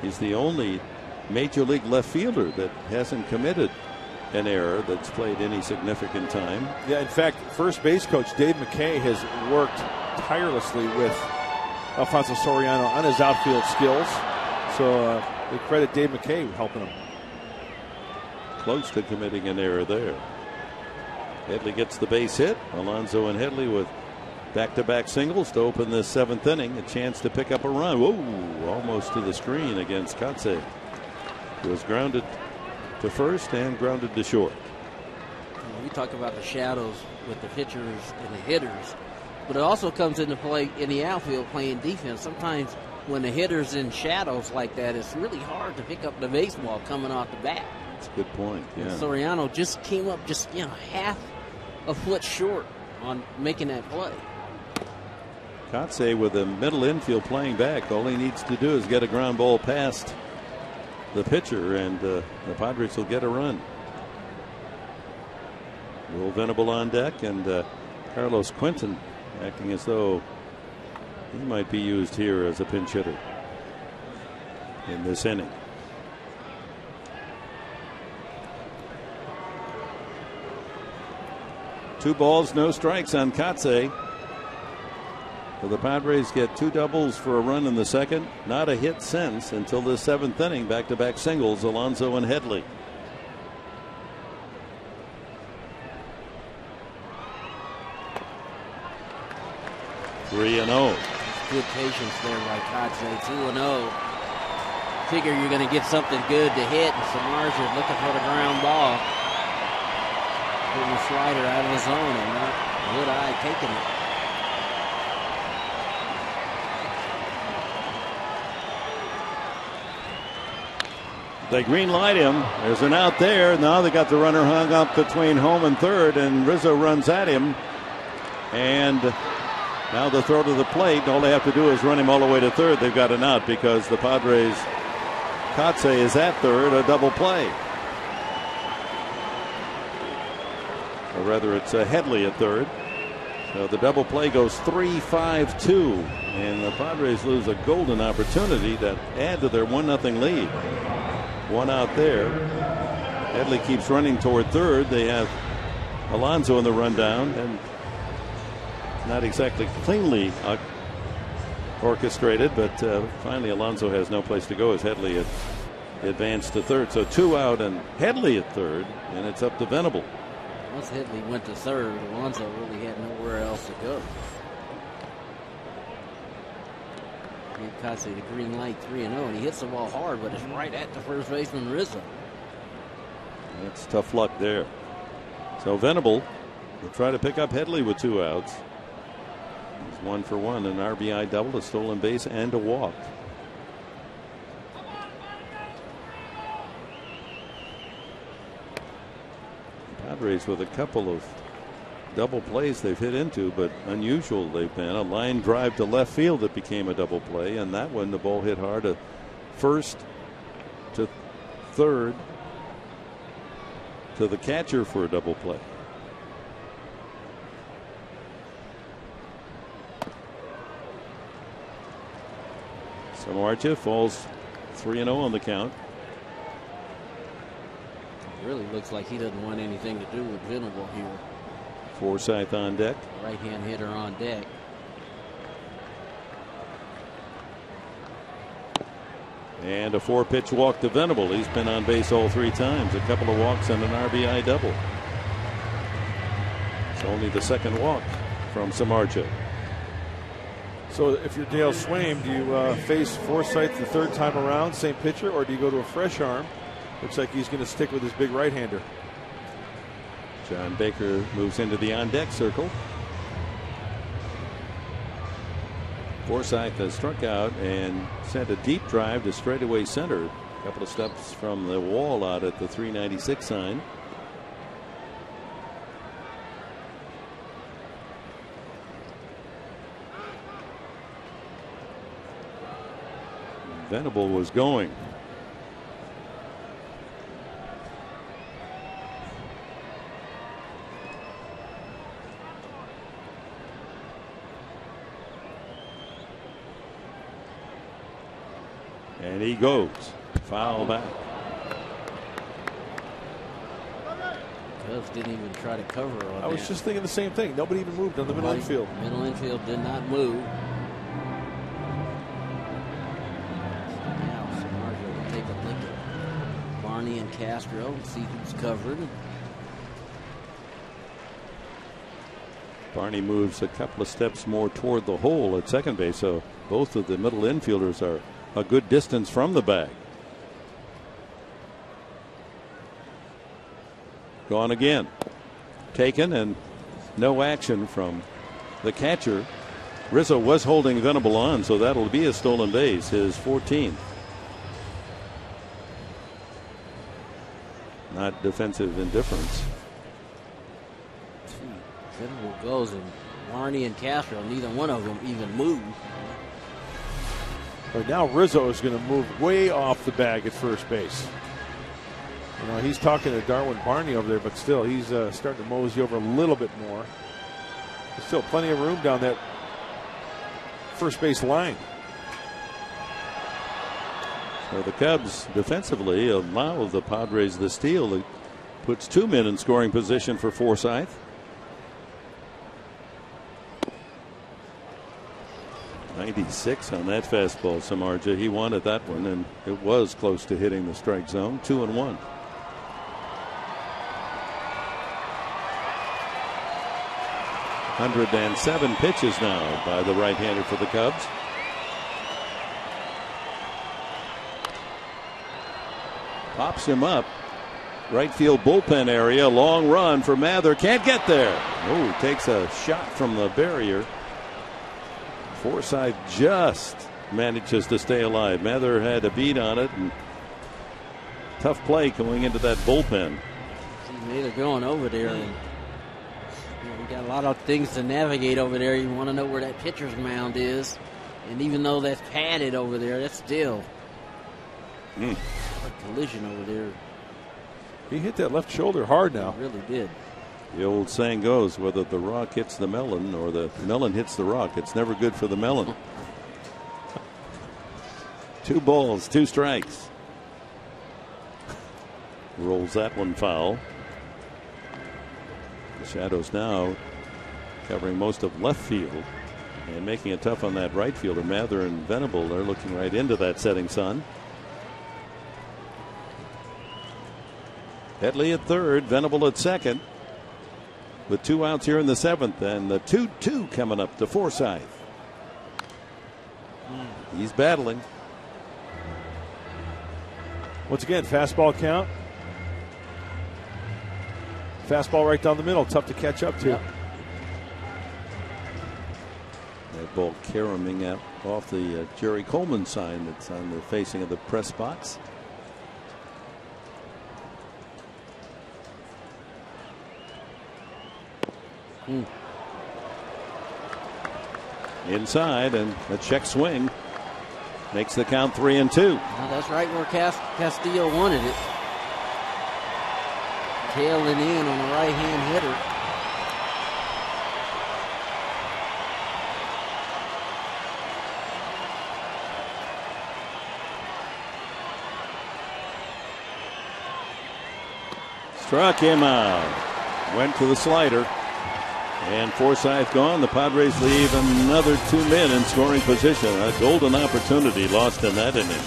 He's the only major league left fielder that hasn't committed an error that's played any significant time. Yeah, in fact, first base coach Dave McKay has worked tirelessly with Alfonso Soriano on his outfield skills. So they credit Dave McKay helping him. Close to committing an error there. Headley gets the base hit. Alonso and Headley with back-to-back singles to open the 7th inning. A chance to pick up a run. Whoa, almost to the screen against Katse. He was grounded to first and grounded to short. We talk about the shadows with the pitchers and the hitters, but it also comes into play in the outfield playing defense. Sometimes when the hitter's in shadows like that, it's really hard to pick up the baseball coming off the bat. That's a good point. Yeah. And Soriano just came up half a foot short on making that play. Katse with the middle infield playing back. All he needs to do is get a ground ball past the pitcher, and the Padres will get a run. Will Venable on deck, and Carlos Quinton acting as though he might be used here as a pinch hitter in this inning. Two balls, no strikes on Katse. So the Padres get 2 doubles for a run in the second. Not a hit since until the 7th inning. Back-to-back singles, Alonso and Headley. 3-0. Good patience there by Katse. 2-0. Figure you're going to get something good to hit, and Samardzija looking for the ground ball. Putting the slider out of the zone, and not Wood-Eye taking it. They green light him. There's an out there. Now they got the runner hung up between home and third, and Rizzo runs at him. And now the throw to the plate. All they have to do is run him all the way to third. They've got an out because the Padres, Katse is at third, a double play. Or rather, it's a Headley at third. So the double play goes 3-5-2. And the Padres lose a golden opportunity to add to their 1-0 lead. One out there. Headley keeps running toward third. They have Alonso in the rundown, and not exactly cleanly orchestrated, but finally Alonso has no place to go as Headley advanced to third. So 2 out and Headley at third, and it's up to Venable. Once Headley went to third, Alonso really had nowhere else to go. Gave Katse the green light, 3-0, and he hits the ball hard, but it's right at the first baseman Rizzo. That's tough luck there. So Venable will try to pick up Headley with 2 outs. He's 1 for 1, an RBI double, a stolen base, and a walk. Padres with a couple of double plays they've hit into, but unusual they've been. A line drive to left field that became a double play, and that one the ball hit hard to first, to third, to the catcher for a double play. Samardzija falls 3-0 on the count. Really looks like he doesn't want anything to do with Venable here. Forsythe on deck. Right-hand hitter on deck. And a 4-pitch walk to Venable. He's been on base all 3 times. A couple of walks and an RBI double. It's only the second walk from Samardzija. So if you're Dale Swaim, do you face Forsythe the 3rd time around, same pitcher, or do you go to a fresh arm? Looks like he's going to stick with his big right-hander. John Baker moves into the on-deck circle. Forsythe has struck out and sent a deep drive to straightaway center. A couple of steps from the wall out at the 396 sign. Venable was going. And he goes. Foul back. Cubs didn't even try to cover on that. I was just thinking the same thing. Nobody even moved on the middle infield. Middle infield did not move. Now Samardzija will take a look at Barney and Castro and see who's covered. Barney moves a couple of steps more toward the hole at second base, so both of the middle infielders are a good distance from the bag. Gone again. Taken, and no action from the catcher. Rizzo was holding Venable on, so that'll be a stolen base, his 14th. Not defensive indifference. Venable goes, and Barney and Castro, neither one of them even move. Right now, Rizzo is going to move way off the bag at first base. You know, he's talking to Darwin Barney over there, but still, he's starting to mosey over a little bit more. There's still plenty of room down that first base line. So the Cubs defensively allow the Padres the steal that puts 2 men in scoring position for Forsythe. .96 on that fastball, Samardzija. He wanted that one, and it was close to hitting the strike zone. 2-1. .107 pitches now by the right-hander for the Cubs. Pops him up. Right field bullpen area. Long run for Mather. Can't get there. Oh, takes a shot from the barrier. Forsythe just manages to stay alive. Mather had a beat on it, and tough play going into that bullpen. See Mather going over there, and we got a lot of things to navigate over there. You want to know where that pitcher's mound is, and even though that's padded over there, that's still a collision over there. He hit that left shoulder hard now. He really did. The old saying goes, whether the rock hits the melon or the melon hits the rock, it's never good for the melon. 2 balls, 2 strikes. Rolls that one foul. The Shadows now covering most of left field and making it tough on that right fielder. Mather and Venable, they're looking right into that setting sun. Headley at third, Venable at second. With 2 outs here in the 7th, and the 2-2 coming up to Forsythe. He's battling. Once again, fastball count. Fastball right down the middle, tough to catch up to. Yep. That ball caroming out off the Jerry Coleman sign that's on the facing of the press box. Inside, and a check swing makes the count 3-2. Well, that's right where Castillo wanted it. Tailing in on the right-hand hitter. Struck him out. Went to the slider. And Forsythe gone. The Padres leave another 2 men in scoring position. A golden opportunity lost in that inning.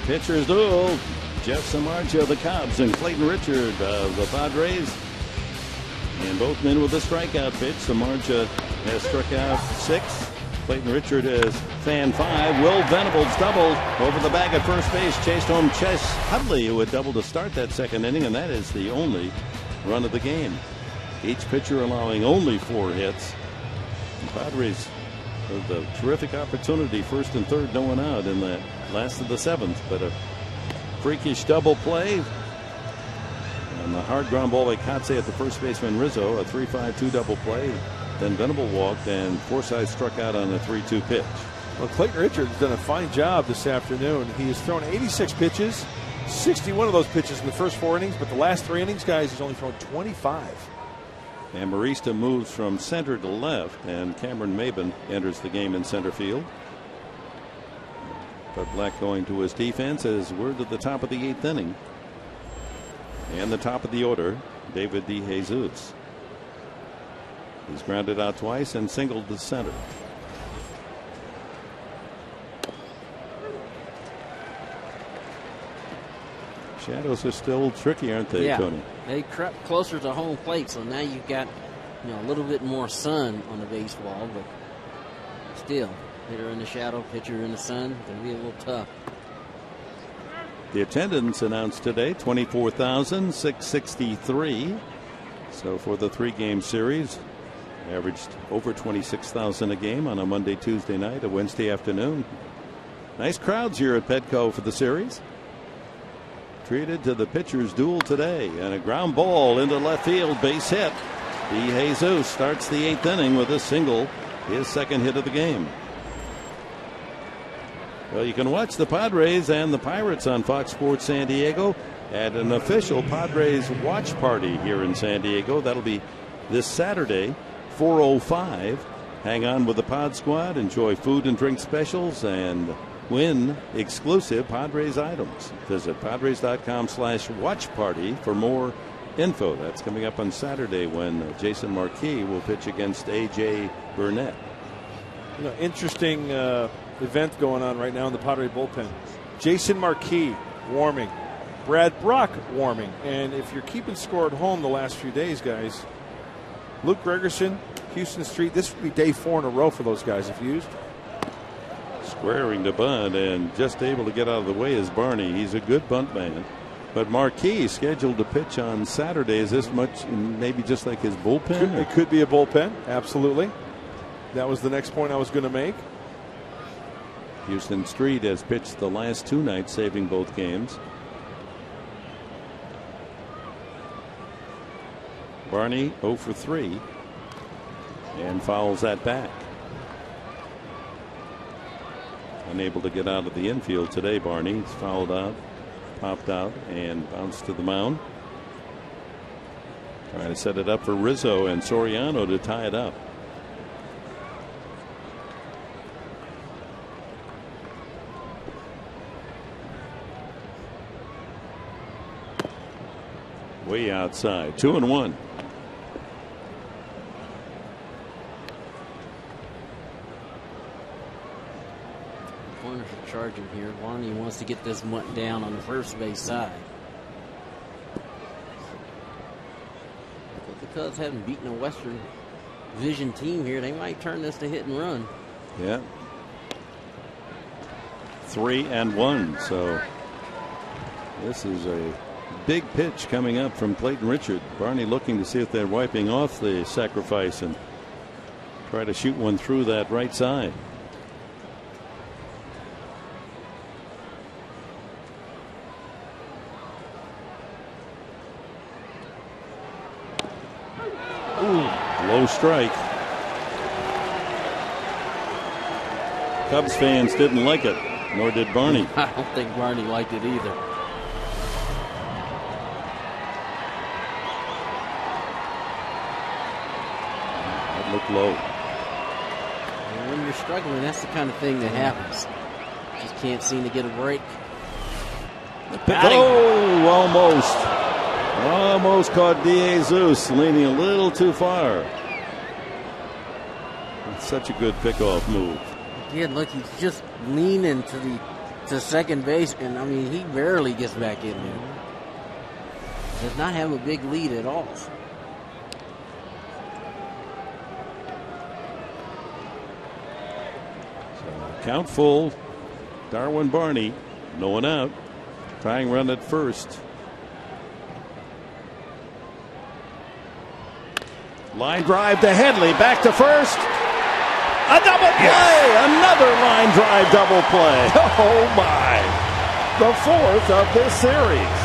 Pitcher's duel. Jeff Samardzija of the Cubs and Clayton Richard of the Padres. And both men with a strikeout pitch. Samardzija has struck out 6. Clayton Richard has fanned 5. Will Venables doubled over the bag at first base. Chased home Chase Hudley, who had doubled to start that second inning, and that is the only run of the game. Each pitcher allowing only 4 hits. The Padres with a terrific opportunity, first and third, no one out in that last of the 7th, but a freakish double play. And the hard ground ball by Kotze at the first baseman Rizzo, a 3-5-2 double play. Then Venable walked, and Forsythe struck out on a 3-2 pitch. Well, Clayton Richards has done a fine job this afternoon. He has thrown 86 pitches, 61 of those pitches in the first 4 innings, but the last 3 innings, guys, he's only thrown 25. And Marista moves from center to left, and Cameron Maben enters the game in center field. But Black going to his defense as we're to the top of the 8th inning. And the top of the order, David DeJesus. He's grounded out twice and singled to center. Shadows are still tricky, aren't they, Tony? They crept closer to home plate, so now you've got a little bit more sun on the baseball, but still, hitter in the shadow, pitcher in the sun, going to be a little tough. The attendance announced today, 24,663. So for the 3-game series, averaged over 26,000 a game on a Monday, Tuesday night, a Wednesday afternoon. Nice crowds here at Petco for the series. Treated to the pitcher's duel today, and a ground ball into left field, base hit. DeJesus starts the 8th inning with a single, his second hit of the game. Well, you can watch the Padres and the Pirates on Fox Sports San Diego at an official Padres watch party here in San Diego. That'll be this Saturday, 4:05. Hang on with the Pod Squad, enjoy food and drink specials, and win exclusive Padres items. Visit Padres.com/watch party for more info. That's coming up on Saturday when Jason Marquis will pitch against A.J. Burnett. Interesting event going on right now in the Padre bullpen. Jason Marquis warming, Brad Brock warming, and if you're keeping score at home the last few days, guys, Luke Gregerson, Houston Street, this would be day 4 in a row for those guys if used. Squaring to bunt and just able to get out of the way is Barney. He's a good bunt man. But Marquis scheduled to pitch on Saturday. Is this much maybe just like his bullpen? It could be a bullpen, absolutely. That was the next point I was going to make. Houston Street has pitched the last 2 nights, saving both games. Barney 0 for 3 and fouls that back. Unable to get out of the infield today, Barney. He's fouled out, popped out, and bounced to the mound. Trying to set it up for Rizzo and Soriano to tie it up. Way outside, 2-1. Corners are charging here. Barney wants to get this one down on the first base side. But the Cubs haven't beaten a Western Division team here. They might turn this to hit and run. Yeah. 3-1. So this is a big pitch coming up from Clayton Richard. Barney looking to see if they're wiping off the sacrifice and try to shoot one through that right side. Ooh, low strike. Cubs fans didn't like it, nor did Barney. I don't think Barney liked it either. Look low. And when you're struggling, that's the kind of thing that happens. Just can't seem to get a break. Oh, almost caught DeJesus leaning a little too far. It's such a good pickoff move. Again, look, he's just leaning to the to second base, and I mean, he barely gets back in there. Does not have a big lead at all. Count full. Darwin Barney, no one out. Tying run at first. Line drive to Headley, back to first. A double play! Another line drive double play. Oh my! The fourth of this series.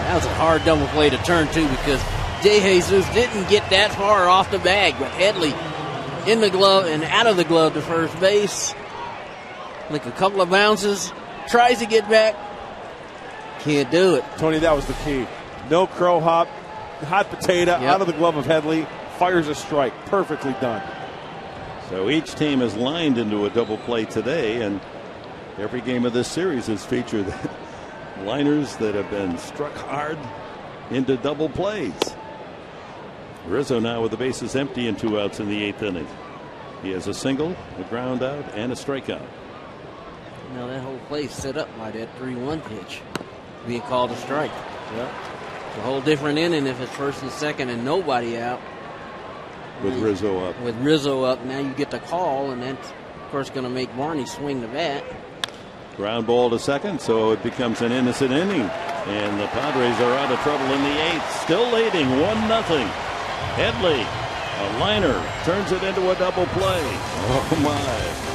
That was a hard double play to turn to because DeJesus didn't get that far off the bag, but Headley in the glove and out of the glove to first base. Like a couple of bounces, tries to get back, can't do it. Tony, that was the key. No crow hop, hot potato out of the glove of Headley, fires a strike. Perfectly done. So each team is lined into a double play today, and every game of this series has featured liners that have been struck hard into double plays. Rizzo now with the bases empty and 2 outs in the 8th inning. He has a single, a ground out, and a strikeout. Now that whole play set up by that 3-1 pitch being called a strike. Yep. It's a whole different inning if it's first and second and nobody out. With Rizzo up. With Rizzo up, now you get the call, and that's, of course, going to make Barney swing the bat. Ground ball to second, so it becomes an innocent inning. And the Padres are out of trouble in the 8th. Still leading 1-0. Headley, a liner, turns it into a double play. Oh, my.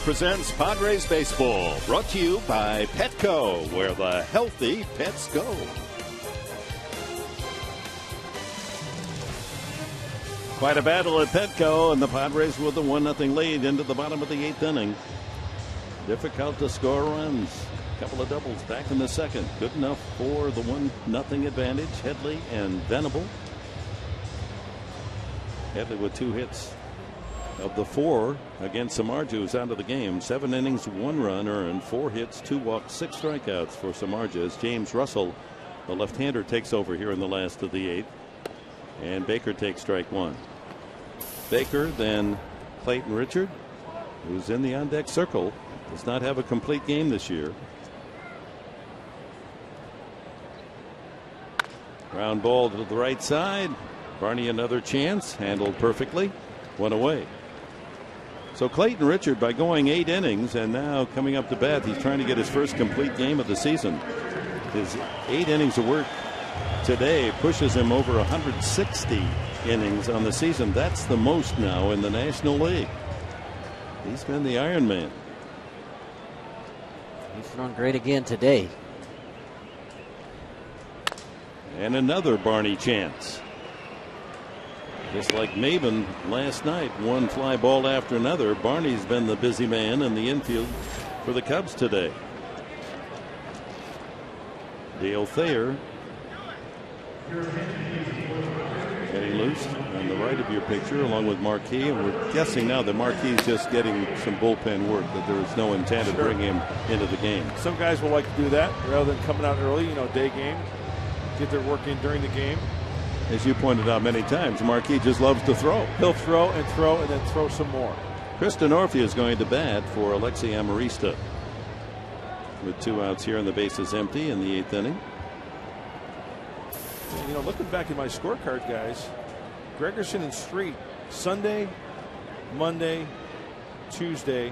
Presents Padres Baseball, brought to you by Petco, where the healthy pets go. Quite a battle at Petco, and the Padres with a 1-0 lead into the bottom of the 8th inning. Difficult to score runs. A couple of doubles back in the second. Good enough for the 1-0 advantage. Headley and Venable. Headley with 2 hits. Of the 4 against Samardzija, who's out of the game. 7 innings, 1 run earned, 4 hits, 2 walks, 6 strikeouts for Samardzija as James Russell, the left-hander, takes over here in the last of the 8th. And Baker takes strike 1. Baker, then Clayton Richard, who's in the on-deck circle, does not have a complete game this year. Ground ball to the right side. Barney another chance, handled perfectly, 1 away. So Clayton Richard, by going 8 innings and now coming up to bat, he's trying to get his first complete game of the season. His 8 innings of work today pushes him over 160 innings on the season. That's the most now in the National League. He's been the Iron Man. He's run great again today. And another Barney chance. Just like Maven last night, one fly ball after another. Barney's been the busy man in the infield for the Cubs today. Dale Thayer getting loose on the right of your picture along with Marquis, and we're guessing now that Marquis is just getting some bullpen work, that there is no intent to bring him into the game. Some guys will like to do that rather than coming out early, day game, get their work in during the game. As you pointed out many times, Marquis just loves to throw. He'll throw and then throw some more. Chris Denorfia is going to bat for Alexi Amarista with 2 outs here and the bases empty in the 8th inning. Looking back at my scorecard, guys, Gregerson and Street, Sunday, Monday, Tuesday.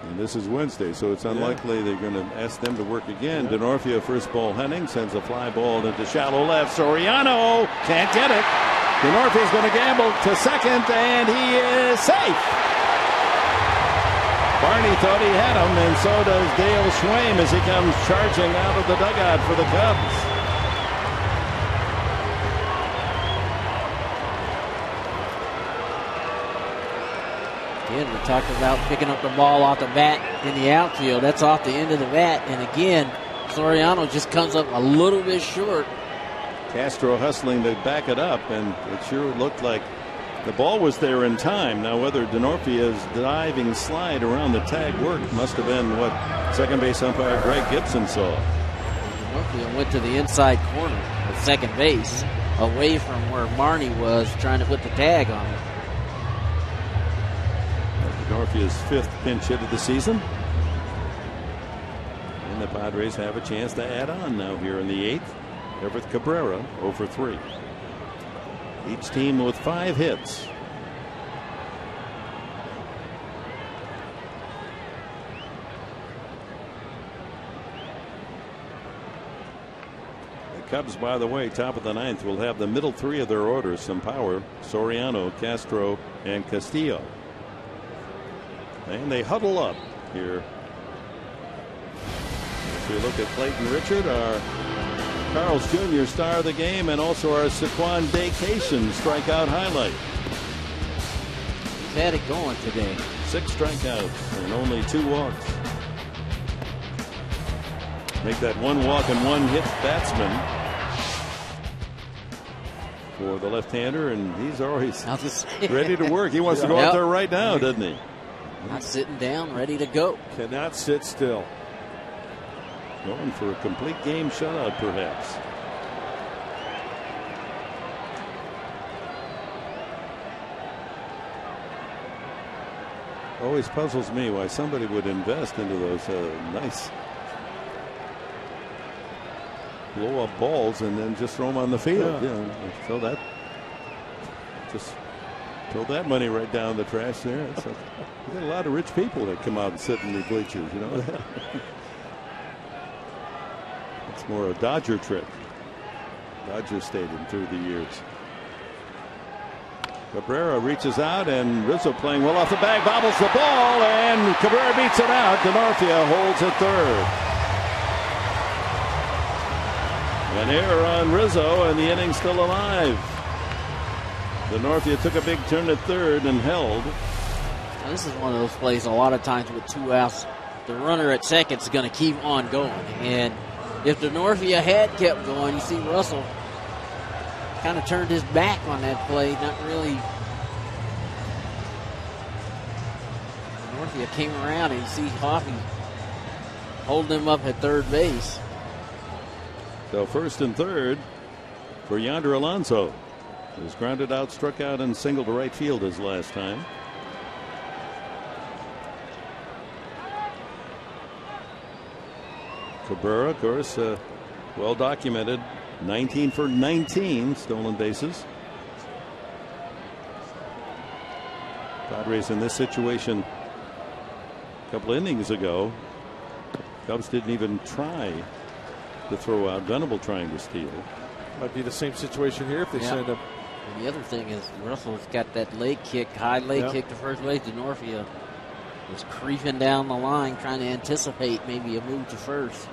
And this is Wednesday, so it's unlikely they're going to ask them to work again. Denorfia, first ball, Henning sends a fly ball into shallow left. Soriano can't get it. Denorfia's going to gamble to second, and he is safe. Barney thought he had him, and so does Dale Schwame as he comes charging out of the dugout for the Cubs. Again, we talked about picking up the ball off the bat in the outfield. That's off the end of the bat. And again, Soriano just comes up a little bit short. Castro hustling to back it up, and it sure looked like the ball was there in time. Now, whether Denorfia's diving slide around the tag worked must have been what second base umpire Greg Gibson saw. Denorfia went to the inside corner of second base, away from where Barney was trying to put the tag on it. Denorfia's 5th pinch hit of the season. And the Padres have a chance to add on now here in the 8th. EVERTH Cabrera 0 for 3. Each team with 5 hits. The Cubs, by the way, top of the 9th, will have the middle 3 of their orders, some power: Soriano, Castro, and Castillo. And they huddle up here. If we look at Clayton Richard, our Carl's Jr. star of the game, and also our Saquon Vacation strikeout highlight. He's had it going today. 6 strikeouts and only 2 walks. Make that 1 walk and 1 hit batsman for the left-hander, and he's always ready to work. He wants to go out there right now, doesn't he? Not sitting down, ready to go. Cannot sit still. Going for a complete game shutout, perhaps. Always puzzles me why somebody would invest into those nice blow-up balls and then just throw them on the field. So that just throw that money right down the trash there. You got a lot of rich people that come out and sit in the bleachers, you know. It's more a Dodger trick. Dodger Stadium through the years. Cabrera reaches out, and Rizzo playing well off the bag, bobbles the ball, and Cabrera beats it out. Denorfia holds at third. An error on Rizzo, and the inning's still alive. Denorfia took a big turn at third and held. Now, this is one of those plays a lot of times with 2 outs. The runner at second is going to keep on going. And if Denorfia had kept going, you see Russell kind of turned his back on that play. Not really. Denorfia came around, and you see Hoffey holding him up at third base. So first and third for Yonder Alonso. He was grounded out, struck out, and singled to right field his last time. Cabrera, of course, well documented. 19 for 19 stolen bases. Padres in this situation a couple innings ago. Cubs didn't even try to throw out. Venable trying to steal. Might be the same situation here if they send him. And the other thing is Russell's got that leg kick, high leg kick to first base. Denorfia was creeping down the line trying to anticipate maybe a move to first.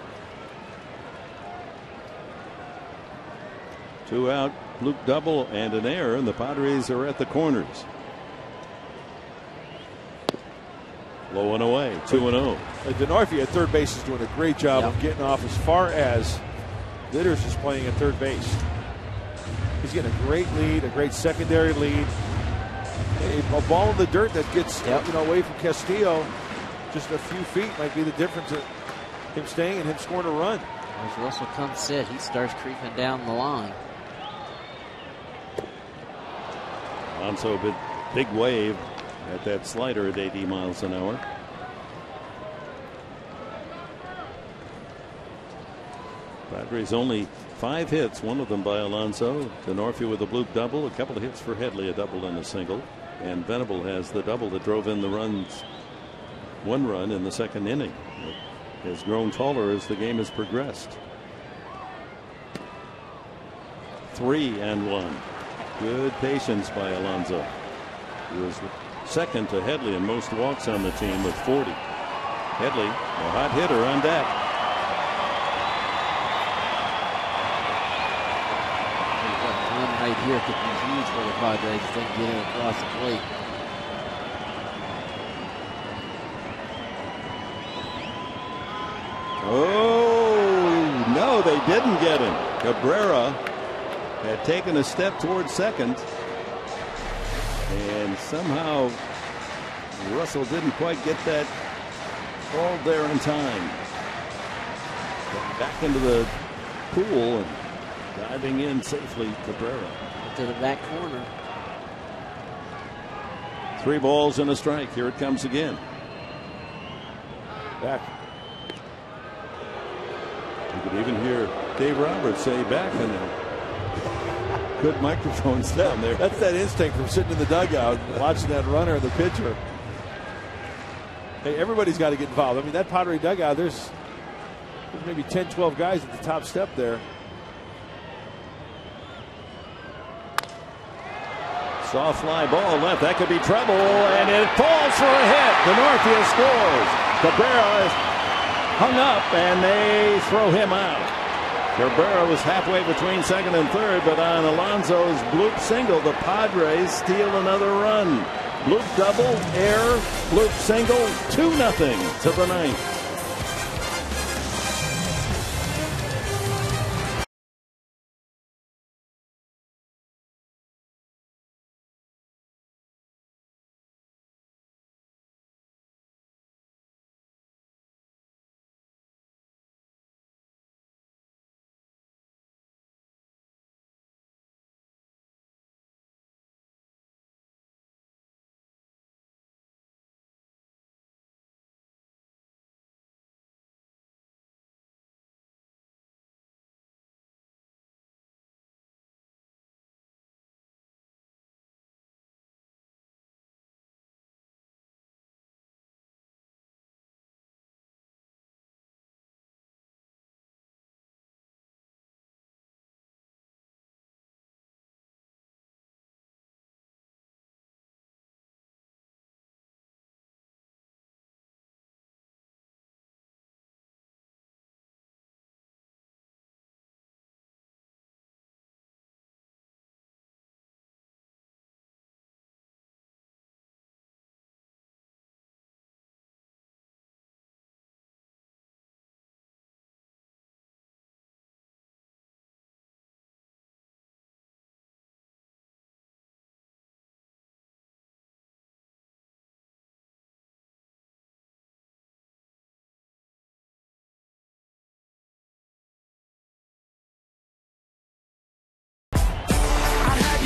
2 out, Luke double and an error, and the Padres are at the corners. Low and away, 2-0. DeNorfia at third base is doing a great job of getting off as far as Litters is playing at third base. He's getting a great lead, a great secondary lead. A ball in the dirt that gets away from Castillo just a few feet might be the difference of him staying and him scoring a run. As Russell comes set, he starts creeping down the line. Alonso, big wave at that slider at 80 miles an hour. Padres only 5 hits, one of them by Alonso. DeNorfia with a bloop double, a couple of hits for Headley, a double and a single. And Venable has the double that drove in the runs. 1 run in the second inning. It has grown taller as the game has progressed. 3-1. Good patience by Alonso. He was second to Headley in most walks on the team with 40. Headley, a hot hitter on deck. Right here could be huge for the Padres if they can get it across the plate. Oh, no, they didn't get him. Cabrera had taken a step towards second, and somehow Russell didn't quite get that ball there in time. Back into the pool and diving in safely, Cabrera. To the back corner. 3 balls and a strike. Here it comes again. Back. You could even hear Dave Roberts say back in there. Good microphones down there. That's that instinct from sitting in the dugout watching that runner and the pitcher. Hey, everybody's got to get involved. I mean, that Padre dugout, there's maybe 10, 12 guys at the top step there. Soft fly ball left. That could be trouble, and it falls for a hit. DeNorfia scores. Cabrera is hung up, and they throw him out. Cabrera was halfway between second and third, but on Alonso's bloop single, the Padres steal another run. Bloop double, error, bloop single, 2-0 to the ninth.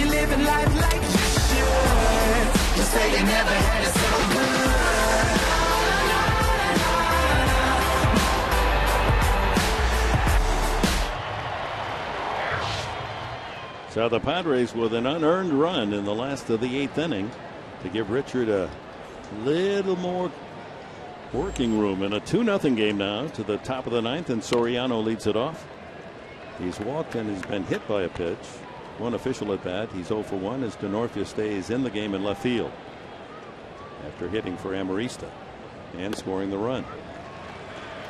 Living life like you should. You say you never had it so good. So the Padres with an unearned run in the last of the 8th inning to give Richard a little more working room in a 2-0 game now to the top of the 9th, and Soriano leads it off. He's walked and has been hit by a pitch. One official at bat. He's 0 for 1 as DeNorfia stays in the game in left field after hitting for Amarista and scoring the run.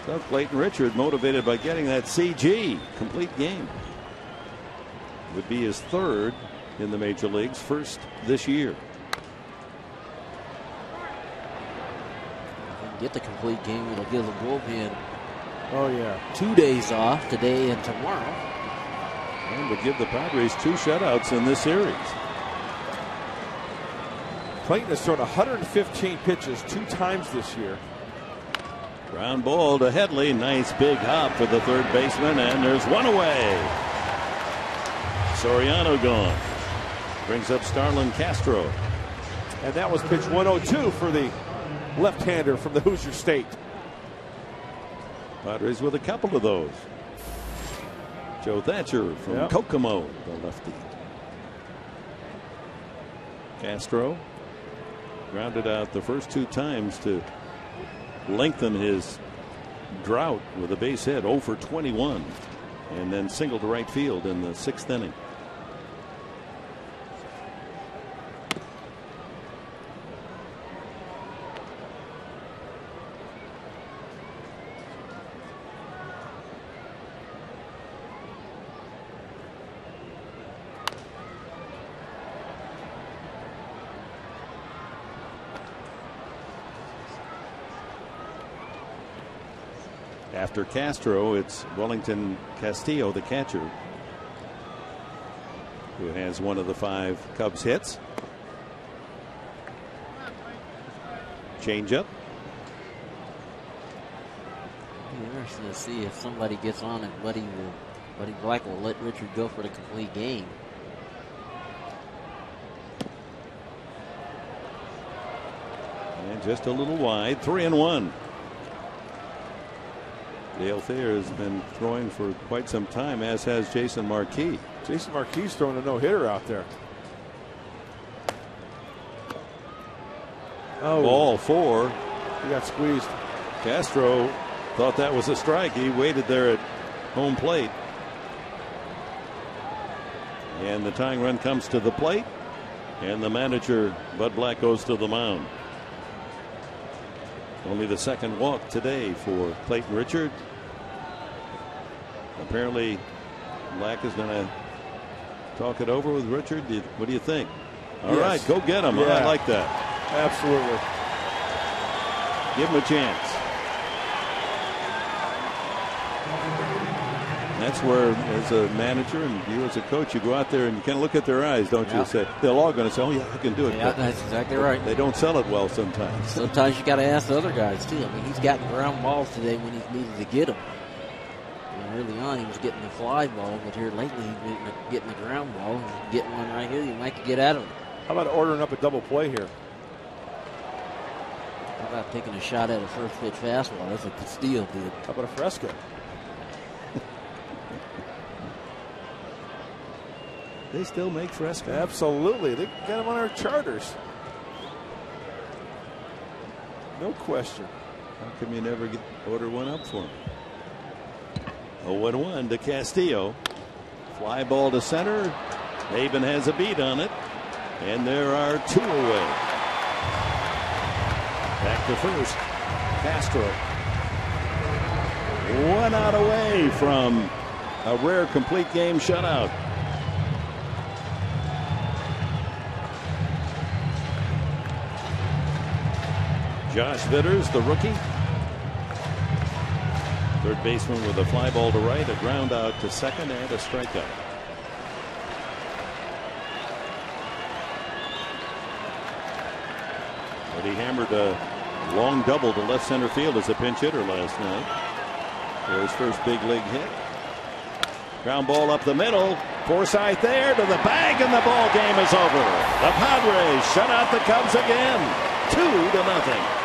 So Clayton Richard motivated by getting that CG complete game. Would be his third in the major leagues, first this year. Get the complete game. It'll give the bullpen 2 days off, today and tomorrow. And would give the Padres 2 shutouts in this series. Clayton has thrown 115 pitches 2 times this year. Ground ball to Headley. Nice big hop for the third baseman, and there's one away. Soriano gone. Brings up Starlin Castro. And that was pitch 102 for the left-hander from the Hoosier State. Padres with a couple of those. Joe Thatcher from Kokomo, the lefty. Castro grounded out the first 2 times to lengthen his drought with a base hit, 0 for 21, and then single to right field in the 6th inning. After Castro, it's Wellington Castillo, the catcher, who has one of the 5 Cubs hits. Changeup. Interesting to see if somebody gets on it. Buddy Black will let Richard go for the complete game. And just a little wide, 3-1. Dale Thayer has been throwing for quite some time, as has Jason Marquis. Jason Marquis throwing a no-hitter out there. Oh. Ball 4. He got squeezed. Castro thought that was a strike. He waited there at home plate. And the tying run comes to the plate. And the manager, Bud Black, goes to the mound. Only the 2nd walk today for Clayton Richard. Apparently, Black is going to talk it over with Richard. What do you think? All right, go get him. I like that. Absolutely. Give him a chance. That's where, as a manager and you as a coach, you go out there and you kind of look at their eyes, don't you? Say, they're all going to say, oh, yeah, I can do it. Yeah, that's exactly right. They don't sell it well sometimes. Sometimes you got to ask the other guys, too. I mean, he's gotten ground balls today when he's needed to get them. Early on, he was getting the fly ball, but here lately, he's getting the ground ball. He's getting one right here. You might get at him. How about ordering up a double play here? How about taking a shot at a first pitch fastball? That's what Castillo did. How about a Fresca? They still make Fresca. Absolutely. They got them on our charters. No question. How come you never order one up for him? 0-1 to Castillo. Fly ball to center. Haven has a beat on it. And there are 2 away. Back to first. Castro. 1 out away from a rare complete game shutout. Josh Vitters, the rookie. Third baseman with a fly ball to right, a ground out to second, and a strikeout. But he hammered a long double to left center field as a pinch hitter last night for his first big league hit. Ground ball up the middle. Forsythe there to the bag, and the ball game is over. The Padres shut out the Cubs again, 2-0.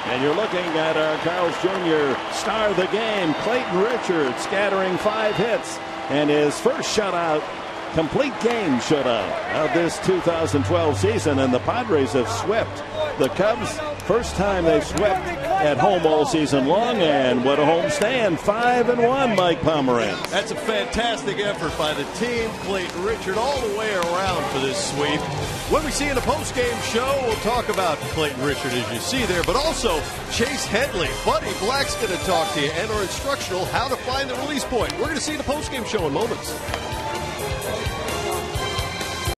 And you're looking at our Carl's Jr. star of the game, Clayton Richard, scattering 5 hits and his first shutout, complete game shutout of this 2012 season. And the Padres have swept the Cubs. First time they've swept at home all season long, and what a home stand, 5-1, Mike Pomerantz. That's a fantastic effort by the team. Clayton Richard all the way around for this sweep. When we see in the post-game show, we'll talk about Clayton Richard, as you see there, but also Chase Headley. Buddy Black's going to talk to you and our instructional how to find the release point. We're going to see the post-game show in moments.